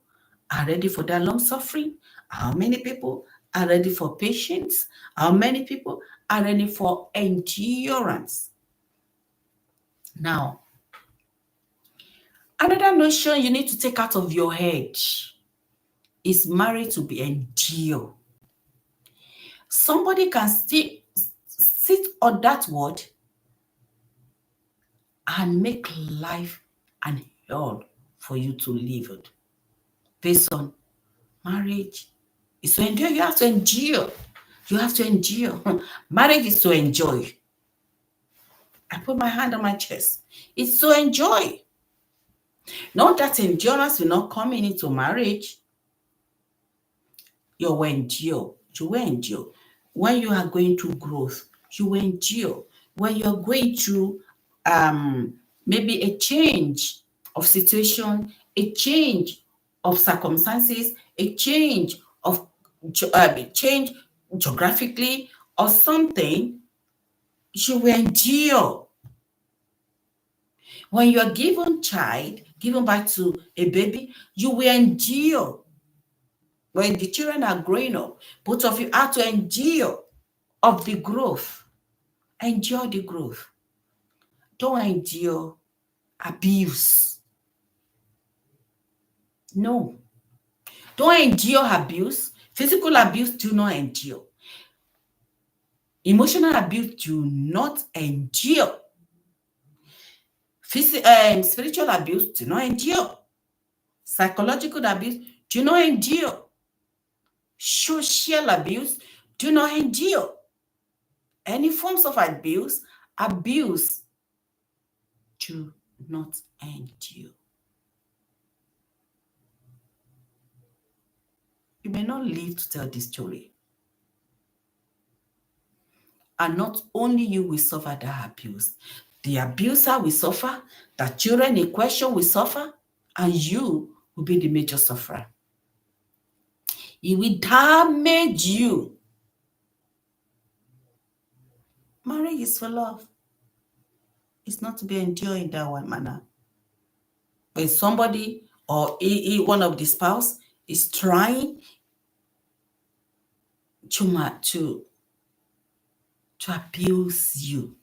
are ready for that long suffering? How many people are ready for patience? How many people are ready for endurance? Now, another notion you need to take out of your head is married to be endure. Somebody can still sit on that word and make life an hell for you to live it. Based on marriage is to endure. You have to endure. You have to endure. Marriage is to enjoy. I put my hand on my chest. It's to enjoy. Not that endurance will not come into marriage. You will endure. You will endure. When you are going through growth, you will endure. When you're going through maybe a change of situation, a change of circumstances, a change of change geographically or something, you will endure. When you are given back to a baby, you will endure. When the children are growing up, both of you have to endure of the growth. Endure the growth. Don't endure abuse. No. Don't endure abuse. Physical abuse, do not endure. Emotional abuse, do not endure. Spiritual abuse, do not endure. Psychological abuse, do not endure. Social abuse, do not endure. Any forms of abuse, do not endure. You may not live to tell this story. And not only you will suffer that abuse, the abuser will suffer, the children in question will suffer, and you will be the major sufferer. It will damage you. Marriage is for love. It's not to be endured in that one manner. When somebody or one of the spouse is trying to abuse you,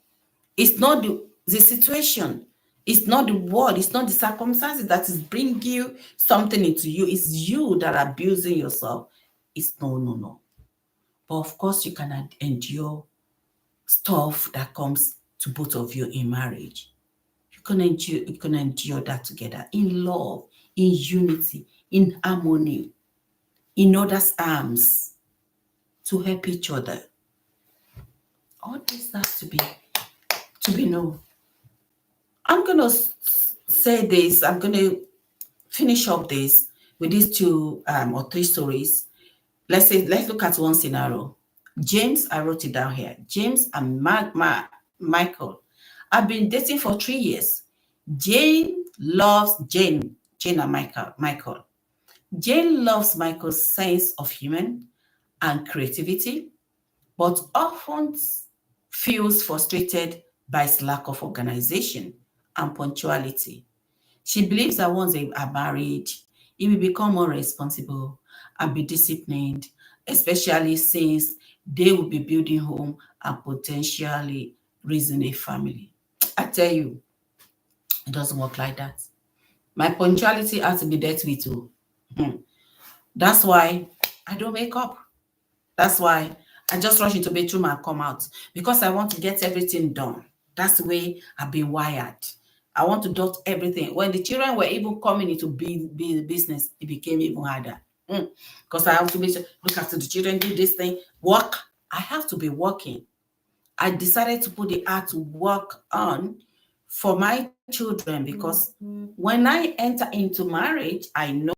it's not the situation, it's not the word, it's not the circumstances that is bringing you something into you. It's you that are abusing yourself. It's no. But of course, you can endure stuff that comes to both of you in marriage. You can endure that together in love, in unity, in harmony, in others' arms, to help each other. All this has to be known. I'm gonna say this. I'm gonna finish up this with these two or three stories. Let's look at one scenario. James, I wrote it down here. James and Michael have been dating for 3 years. Jane and Michael. Jane loves Michael's sense of humor and creativity, but often feels frustrated by his lack of organization and punctuality. She believes that once they are married, he will become more responsible and be disciplined, especially since they will be building home and potentially raising a family. I tell you, it doesn't work like that. My punctuality has to be dealt with too. That's why I don't wake up. That's why I just rush into bedroom and come out, because I want to get everything done. That's the way I've been wired. I want to dot everything. When the children were even coming into the business, it became even harder. Because I have to look after the children, do this thing, work. I have to be working. I decided to put the art to work on for my children, because when I enter into marriage, I know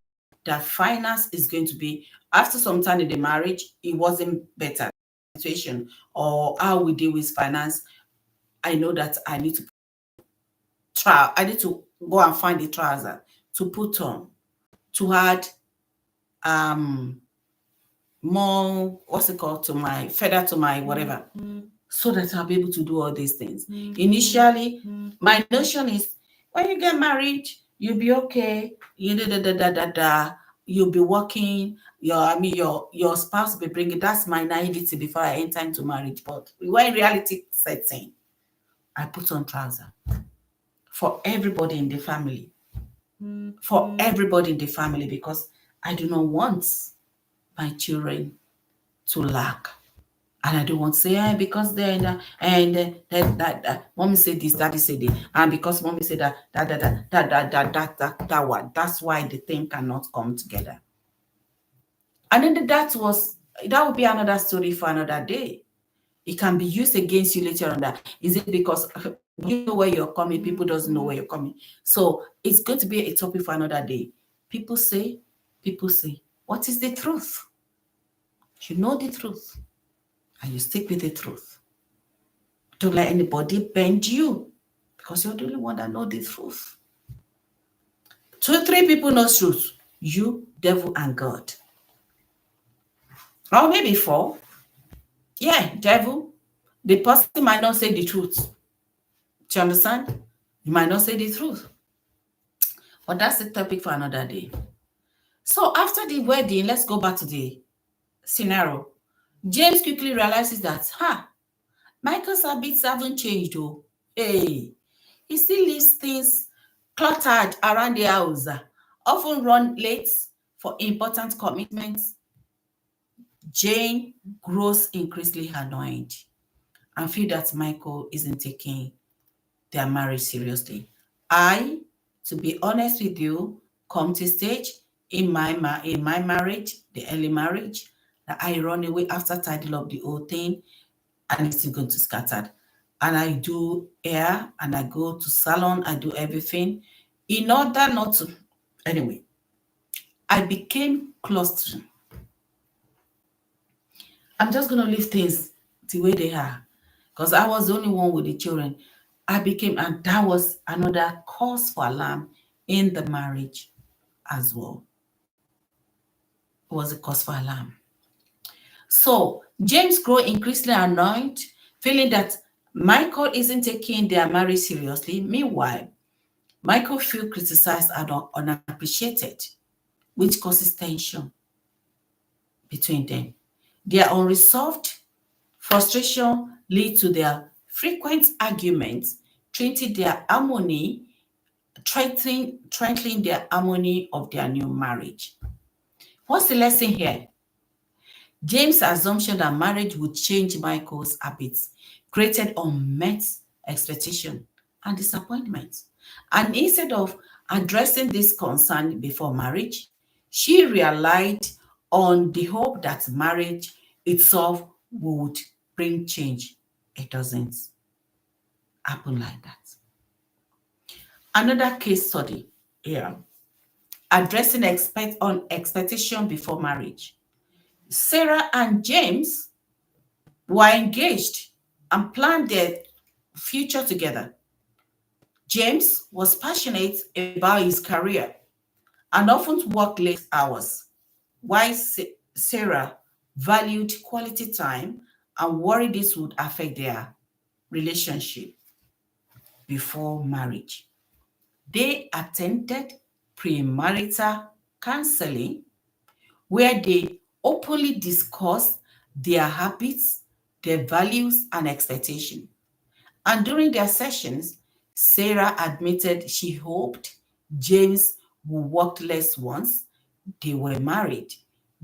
that finance is going to be, after some time in the marriage, it wasn't better situation or how we deal with finance. I know that I need to go and find a trouser to put on, to add more, what's it called, to my feather, to my whatever, so that I'll be able to do all these things. Initially, my notion is, when you get married, you'll be okay. You'll be working. Your spouse will be bringing. That's my naivety before I enter into marriage. But when reality sets in, I put on trouser for everybody in the family. For everybody in the family, because I do not want my children to lack. And I don't want to say, because they're in the, and that mommy said this, daddy said it, and because mommy said that one. That's why the thing cannot come together. And then that would be another story for another day. It can be used against you later on. That is it, because you know where you're coming, people doesn't know where you're coming. So it's going to be a topic for another day. People say, what is the truth? You know the truth, and you stick with the truth. Don't let anybody bend you, because you're the only one that knows the truth. 2, 3 people know truth. You, devil, and God. Or maybe 4. Yeah, devil. The person might not say the truth. Do you understand? You might not say the truth. But that's the topic for another day. So after the wedding, let's go back to the scenario. James quickly realizes that, Michael's habits haven't changed, though. Hey, he still leaves things cluttered around the house, often run late for important commitments. Jane grows increasingly annoyed and feels that Michael isn't taking their marriage seriously. To be honest with you, come to stage in my marriage, the early marriage, that I run away after tidying up the whole thing, and it's still going to scatter. And I do hair, and I go to salon, I do everything in order not to. Anyway, I became clustered. I'm just going to leave things the way they are because I was the only one with the children. And that was another cause for alarm in the marriage as well. It was a cause for alarm. So James grew increasingly annoyed, feeling that Michael isn't taking their marriage seriously. Meanwhile, Michael feels criticized and unappreciated, which causes tension between them. Their unresolved frustration leads to their frequent arguments, threatening their harmony, threatening their harmony of their new marriage. What's the lesson here? James' assumption that marriage would change Michael's habits created unmet expectation and disappointment. And instead of addressing this concern before marriage, she relied on the hope that marriage itself would bring change. It doesn't happen like that. Another case study here, addressing expectation before marriage. Sarah and James were engaged and planned their future together. James was passionate about his career and often worked late hours, while Sarah valued quality time and worried this would affect their relationship before marriage. They attended premarital counseling where they openly discussed their habits, their values, and expectations. And during their sessions, Sarah admitted she hoped James would work less once they were married.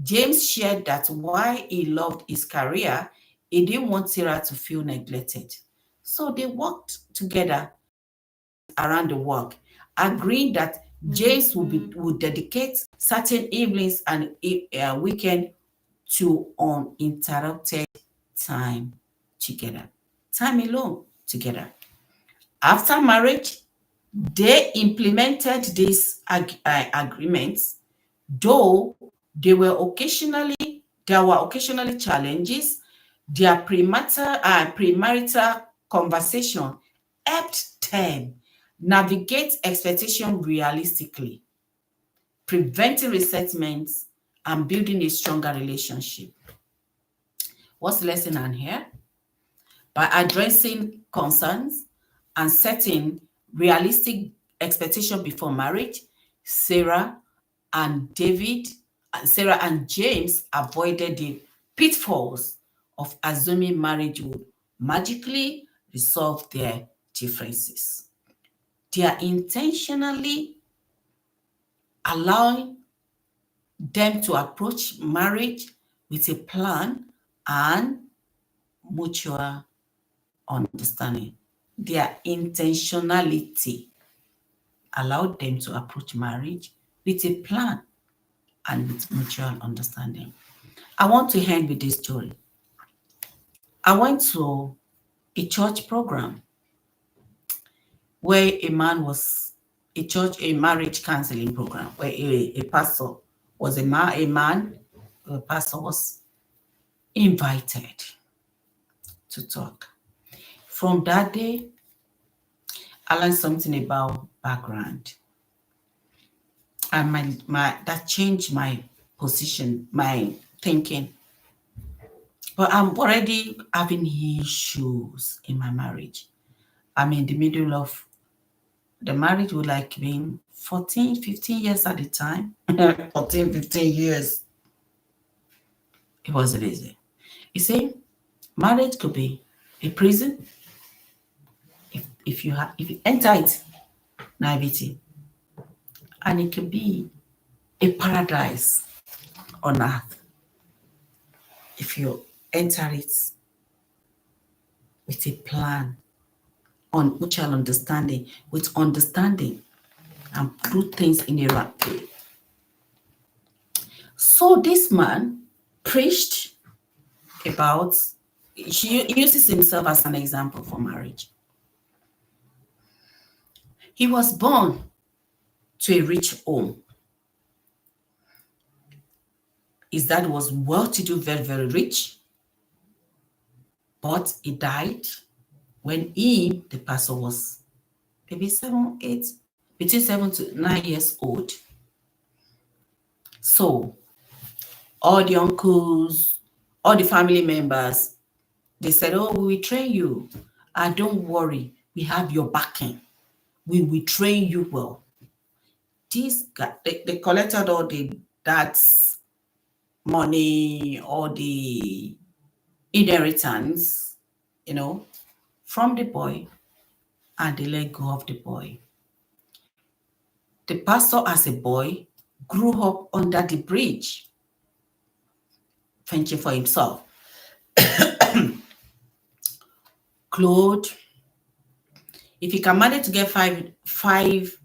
James shared that while he loved his career, he didn't want Sarah to feel neglected. So they worked together around the work, agreeing that James would dedicate certain evenings and weekend to uninterrupted time together, time alone together. After marriage, they implemented these agreements, though there were occasionally challenges. Their premarital conversation helped them navigate expectation realistically, preventing resentments and building a stronger relationship. What's the lesson on here? By addressing concerns and setting realistic expectation before marriage, Sarah and David, Sarah and James avoided the pitfalls of assuming marriage would magically resolve their differences. They are intentionally allowing them to approach marriage with a plan and mutual understanding. Their intentionality allowed them to approach marriage with a plan and with mutual understanding. I want to end with this story. I went to a church program where a marriage counseling program, where a pastor was a pastor was invited to talk. From that day, I learned something about background. And that changed my position, my thinking. But I'm already having issues in my marriage. I'm in the middle of the marriage would like being 14, 15 years at the time. 14, 15 years. It wasn't easy. You see, marriage could be a prison if you enter it, naivety. And it can be a paradise on earth if you enter it with a plan on mutual understanding, with understanding and do things in a right way. So this man preached about, he uses himself as an example for marriage. He was born to a rich home. His dad was well-to-do, very, very rich. but he died when he, the pastor, was maybe 7, 8, between 7 to 9 years old. So all the uncles, all the family members, they said, oh, we will train you. And don't worry, we have your backing. We will train you well. These guys, they collected all the dad's money, all the inheritance, from the boy, and they let go of the boy. The pastor, as a boy, grew up under the bridge, fending for himself. Clothed. If he can manage to get five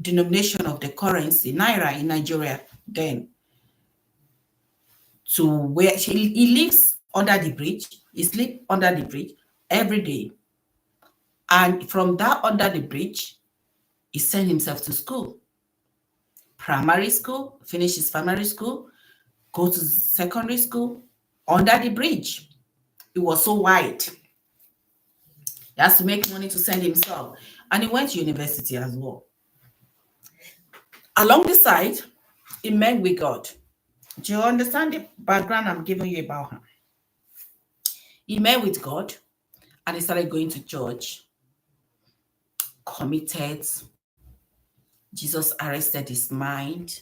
denomination of the currency, naira in Nigeria, then to where he lives under the bridge, he sleeps under the bridge every day. And from that under the bridge, he sent himself to school. Primary school, finish his primary school, go to secondary school, under the bridge. It was so wide. He has to make money to send himself. And he went to university as well. Along the side, he met with God. Do you understand the background I'm giving you about him? He met with God and he started going to church, committed. Jesus arrested his mind,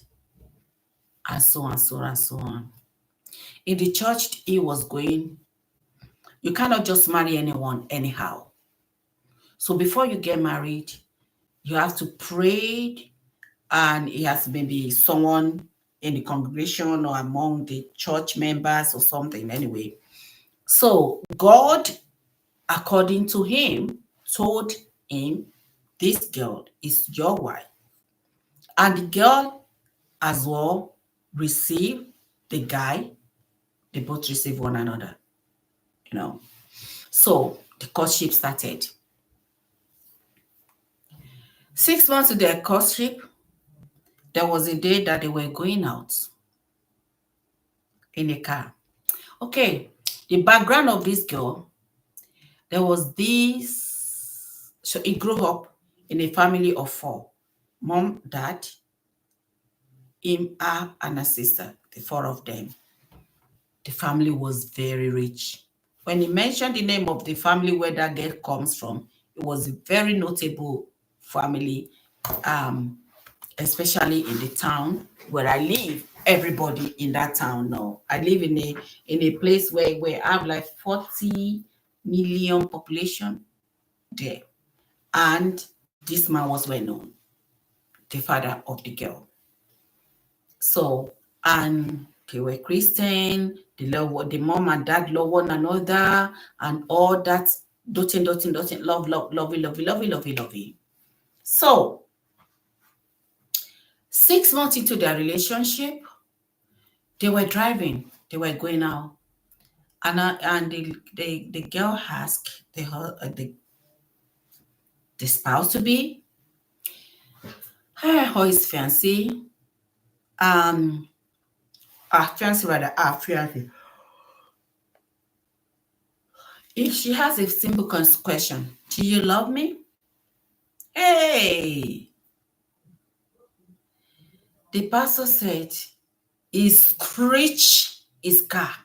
and so on, so on, and so on. In the church he was going, you cannot just marry anyone anyhow. So before you get married, you have to pray, and it has maybe someone in the congregation or among the church members or something anyway. So God, according to him, told him, this girl is your wife. And the girl as well received the guy. They both received one another, So the courtship started. 6 months to their courtship, there was a day that they were going out in a car. Okay, the background of this girl, there was this, so he grew up in a family of 4. Mom, dad, him, her, and a sister, the 4 of them. The family was very rich. When he mentioned the name of the family where that girl comes from, it was a very notable family, especially in the town where I live. Everybody in that town know. I live in a place where I have like 40 million population there. And this man was well known, the father of the girl. So, and they were Christian, the mom and dad love one another, and all that, doting, love, lovey. So, 6 months into their relationship, they were driving, they were going out, and the girl asked the spouse to be, her or his fiancé, fiancé. If she has a simple question, do you love me? Hey! The pastor said he screeched his car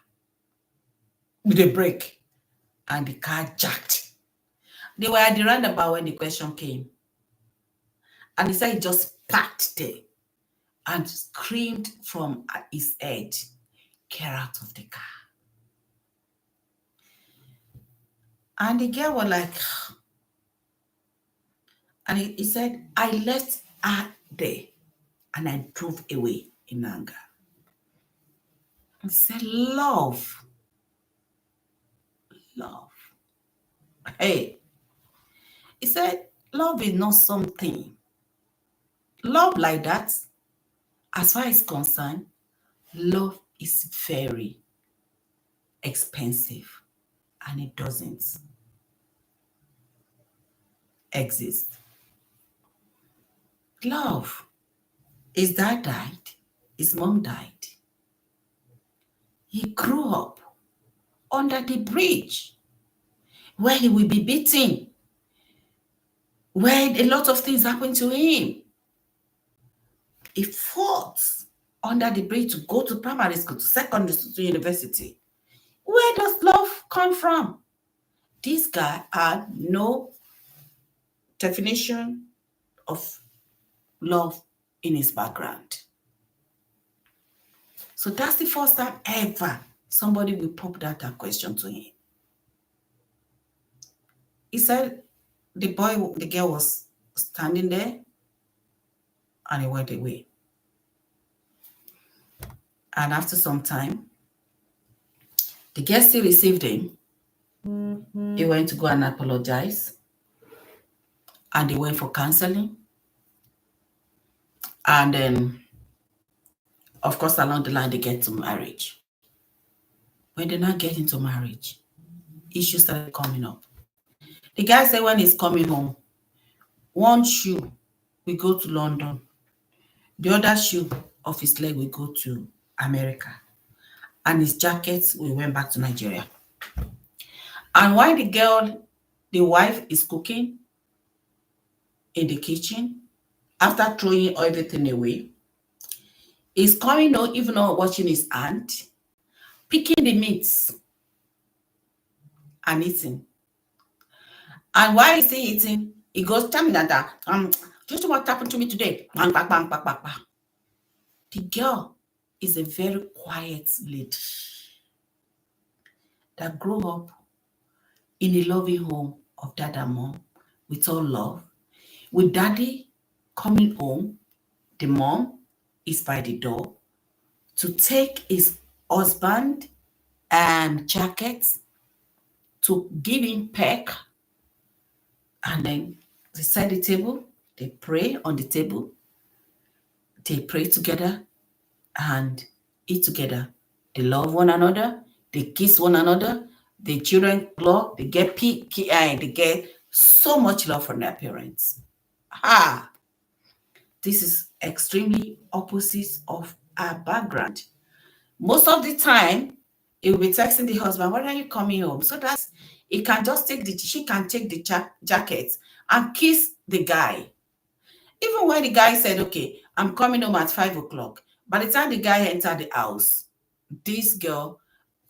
with a brake and the car jacked. They were at the roundabout when the question came. And he said he just parked there and screamed from his head, get out of the car. And the girl was like, and he said, I left her there and I drove away in anger. He said, love. Hey, he said, love is not something. Love like that, as far as concerned, love is very expensive and it doesn't exist. Love. His dad died. His mom died. He grew up under the bridge, where he will be beaten, where a lot of things happen to him. He fought under the bridge to go to primary school, to secondary school, to university. Where does love come from? This guy had no definition of love in his background. So that's the first time ever somebody will pop that question to him. He said the girl was standing there and he went away. And after some time, the girl still received him. He went to go and apologize. And they went for counseling. And then, of course, along the line, they get to marriage. When they now get into marriage, issues started coming up. The guy said when he's coming home, one shoe will go to London. The other shoe of his leg will go to America. And his jacket, we went back to Nigeria. And while the wife is cooking in the kitchen, after throwing everything away, he's coming home, even not washing his hand, picking the meats and eating. And while he's still eating, he goes, tell me that, just what happened to me today? Bang, bang, bang, bang, bang, bang. The girl is a very quiet lady that grew up in a loving home of dad and mom with all love. With daddy coming home, the mom is by the door to take his husband jacket to give him peck, and then they set the table, they pray on the table, they pray together and eat together. They love one another, they kiss one another, the children love, they get they get so much love from their parents. This is extremely opposite of our background. Most of the time, he will be texting the husband, when are you coming home? So that she can take the jacket and kiss the guy. Even when the guy said, okay, I'm coming home at 5 o'clock. By the time the guy entered the house, this girl,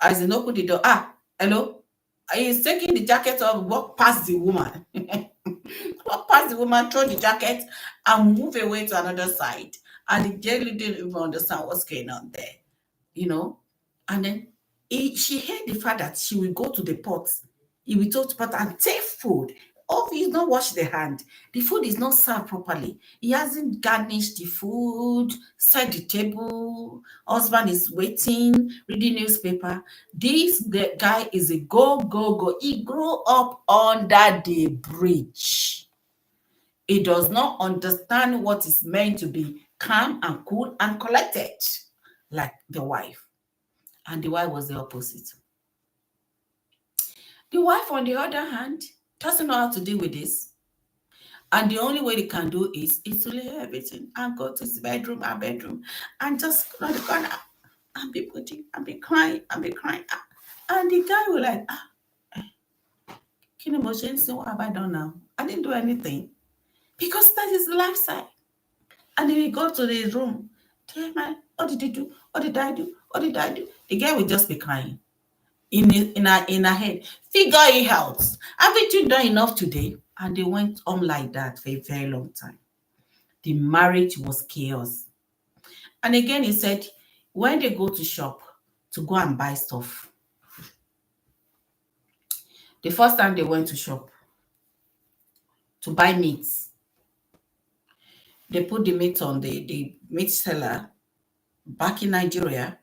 as he opened the door, hello? He's taking the jacket off, walk past the woman. Walk past the woman, throw the jacket, and move away to another side. And the girl didn't even understand what's going on there, And then she heard the fact that she will go to the pot. He will go to the pot and take food. Oh, he's not washed the hand. The food is not served properly. He hasn't garnished the food, set the table. Husband is waiting, reading newspaper. This guy is a go. He grew up under the bridge. He does not understand what is meant to be calm and cool and collected, like the wife. And the wife was the opposite. The wife, on the other hand, doesn't know how to deal with this. And the only way they can do is to leave everything and go to his bedroom and just go to the corner and be putting and be crying. And the guy will like, what have I done now? I didn't do anything. Because that is the lifestyle. And then we go to the room. Tell man, what did you do? What did I do? What did I do? The guy will just be crying in her head. Figure it out. Haven't you done enough today? And they went on like that for a very long time. The marriage was chaos. And again, he said, when they go to shop to go and buy stuff, the first time they went to shop to buy meats, they put the meat on the meat seller back in Nigeria.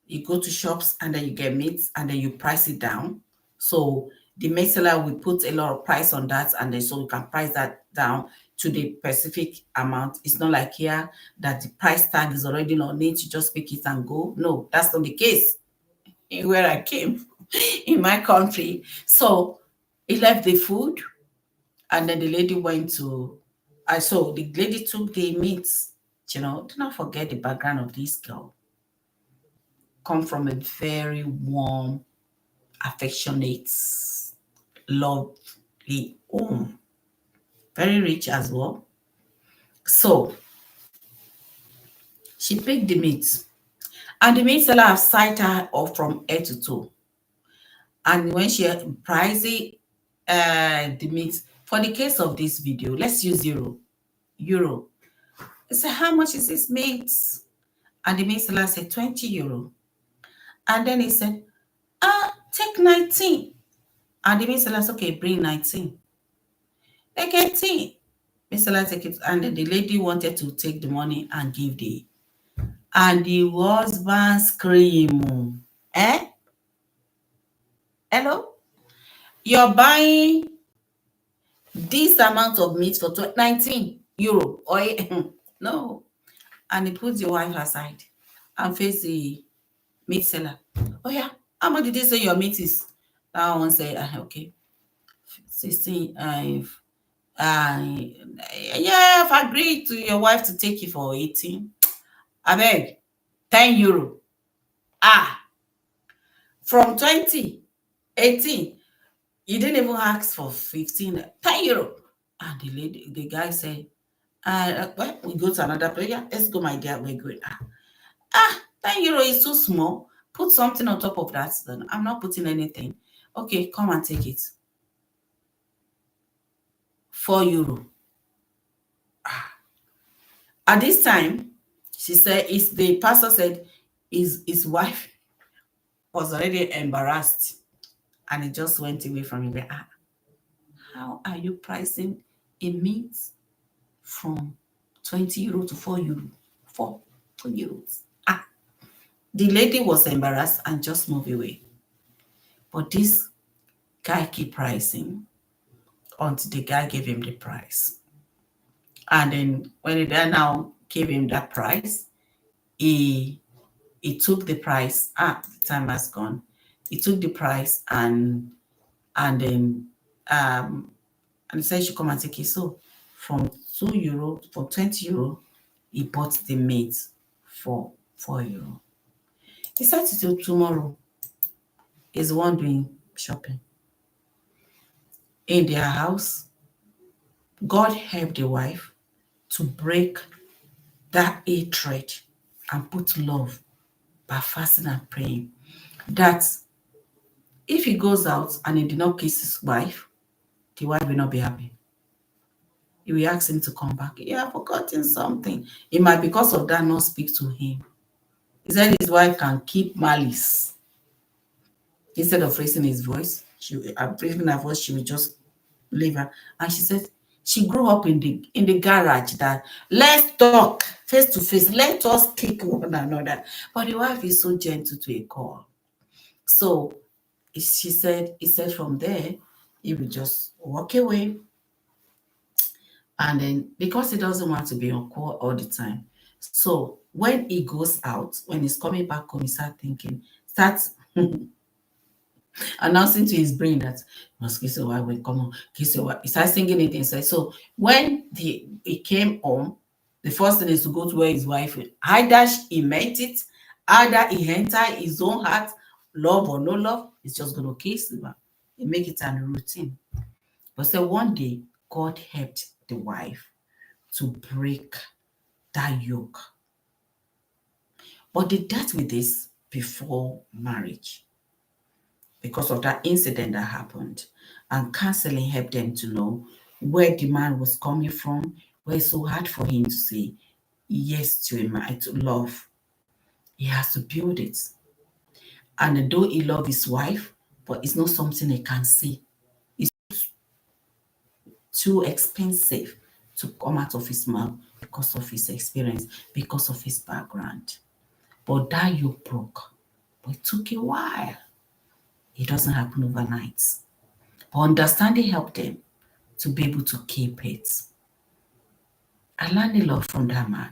You go to shops and then you get meat and then you price it down. So the meat seller will put a lot of price on that, and then so you can price that down to the specific amount. It's not like here that the price tag is already on it. You just pick it and go. No, that's not the case where I came in my country. So he left the food, and then the lady went to. So the lady took the meat. Do not forget the background of this girl. Come from a very warm affectionate, lovely home. Very rich as well. So she picked the meat. And the meat seller have sight her off from head to toe. And when she priced the meat, for the case of this video, let's use euro. I said, how much is this meat? And the meat seller said 20 euro. And then he said, take 19. And the meat seller said, okay, bring 19. Take 18. Meat seller take it. And then the lady wanted to take the money and give and the husband scream, eh? Hello? You're buying this amount of meat for 19 euro or no. And he puts the wife aside and face the meat seller. Oh yeah, how much did they say your meat is? That one say, okay, 16. Yeah, I've agreed to your wife to take it for 18. I beg, 10 euro. From 20, 18. You didn't even ask for 15, 10 euro. And the guy said, well, we go to another place. Yeah, let's go, my dear. We're going. 10 euro is too small. Put something on top of that. Then I'm not putting anything. Okay, come and take it. 4 euro. At this time, she said, the pastor said his wife was already embarrassed. And he just went away from him. How are you pricing a meat from 20 euro to 4 euro? 4 euros. The lady was embarrassed and just moved away. But this guy keep pricing until the guy gave him the price. And then when the guy now gave him that price, he took the price. The time has gone. He took the price and then and he said she come and take it. So from 2 euro, for 20 euro, he bought the meat for 4 euro. He said till tomorrow is the one doing shopping. In their house, God helped the wife to break that hatred and put love by fasting and praying. That if he goes out and he did not kiss his wife, the wife will not be happy. He will ask him to come back. Yeah, I've forgotten something. He might, because of that, not speak to him. He said his wife can keep malice. Instead of raising his voice, raising her voice, she will just leave her. And she said she grew up in the garage that let's talk face to face, let us kick one another. But the wife is so gentle to a call. So he said from there, he will just walk away. And then because he doesn't want to be on call all the time. So when he goes out, when he's coming back home, he starts announcing to his brain that must kiss your wife, will come on, kiss your wife. He starts singing it inside. So when he came home, the first thing is to go to where his wife is. Either he meant it, either he entered his own heart, love or no love, he's just going to kiss her. He make it a routine. But so one day, God helped the wife to break that yoke. But they dealt with this before marriage because of that incident that happened. And counseling helped them to know where the man was coming from, where it's so hard for him to say yes to a man, to love. He has to build it. And though he loves his wife, but it's not something he can see. It's too expensive to come out of his mouth because of his experience, because of his background. But that yoke broke. But it took a while. It doesn't happen overnight. But understanding helped them to be able to keep it. I learned a lot from that man.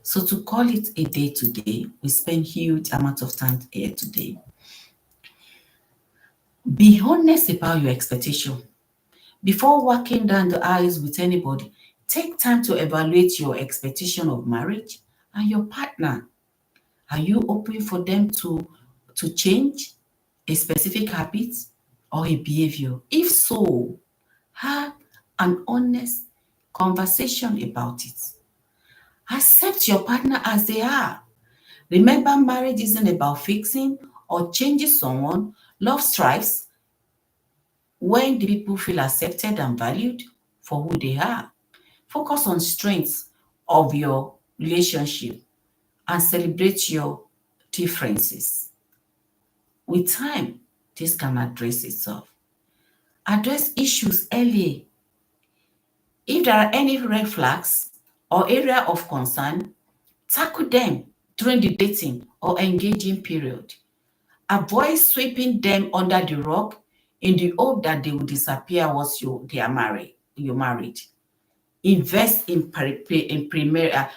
So to call it a day today, we spend huge amount of time here today. Be honest about your expectation. Before walking down the aisles with anybody, take time to evaluate your expectation of marriage and your partner. Are you open for them to change? a specific habit or a behavior? If so, have an honest conversation about it. Accept your partner as they are. Remember, marriage isn't about fixing or changing someone. Love thrives when the people feel accepted and valued for who they are. Focus on strengths of your relationship and celebrate your differences. With time, this can address itself. Address issues early. If there are any red flags or area of concern, tackle them during the dating or engaging period. Avoid sweeping them under the rug in the hope that they will disappear once you're married. Invest in premarital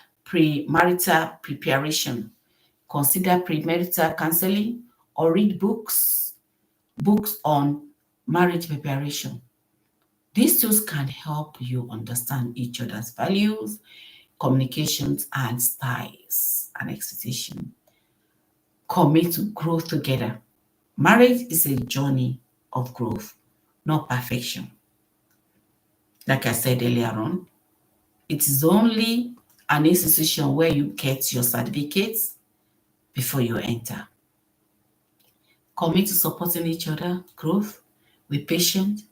preparation. Consider premarital counseling or read books on marriage preparation. These tools can help you understand each other's values, communications, and styles and expectations. Commit to growth together. Marriage is a journey of growth, not perfection. Like I said earlier on, it is only an institution where you get your certificates before you enter. Commit to supporting each other, growth with patience,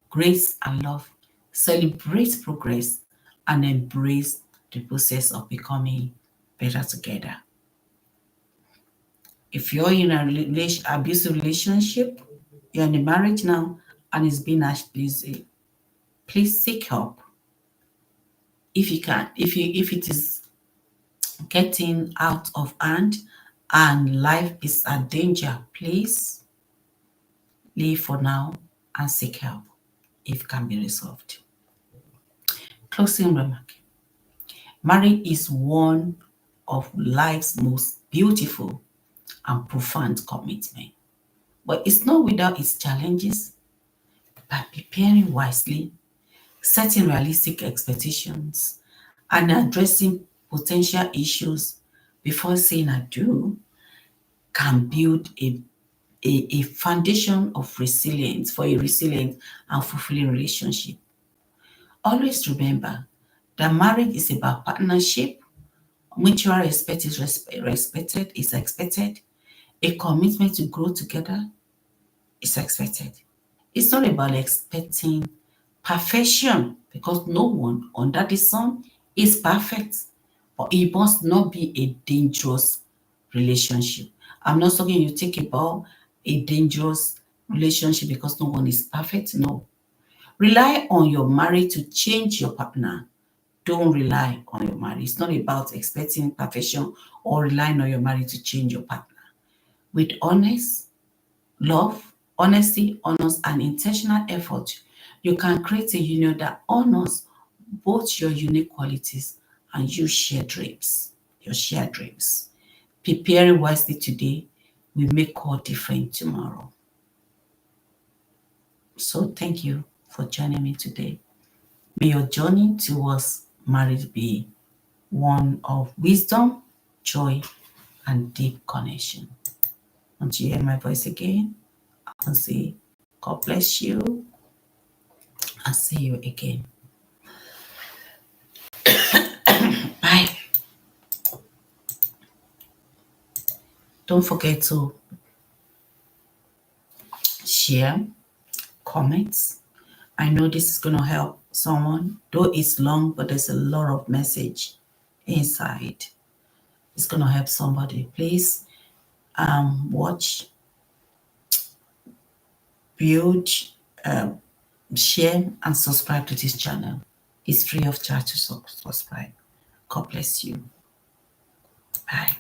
grace, and love. Celebrate progress and embrace the process of becoming better together. If you're in a abusive relationship, you're in a marriage now and it's been abusive, please seek help. If you can, if it is getting out of hand and life is a danger, please leave for now and seek help if it can be resolved. Closing remark. Marriage is one of life's most beautiful and profound commitment, but it's not without its challenges. By preparing wisely, setting realistic expectations, and addressing potential issues before saying I do, can build a foundation of resilience for a resilient and fulfilling relationship. Always remember that marriage is about partnership, mutual respect is respected, is expected, a commitment to grow together is expected. It's not about expecting perfection because no one under the sun is perfect, but it must not be a dangerous relationship. I'm not talking you think about a dangerous relationship because no one is perfect. No. Rely on your marriage to change your partner. Don't rely on your marriage. It's not about expecting perfection or relying on your marriage to change your partner. With honest love, honesty, honors, and intentional effort, you can create a union that honors both your unique qualities and your shared dreams. Preparing wisely today will make all different tomorrow. So thank you for joining me today. May your journey towards marriage be one of wisdom, joy, and deep connection. Until you hear my voice again, I'll say, God bless you. I'll see you again. Bye. Don't forget to share, comment. I know this is going to help someone, though it's long, but there's a lot of message inside. It's going to help somebody. Please watch, build, share, and subscribe to this channel. It's free of charge to subscribe. God bless you. Bye.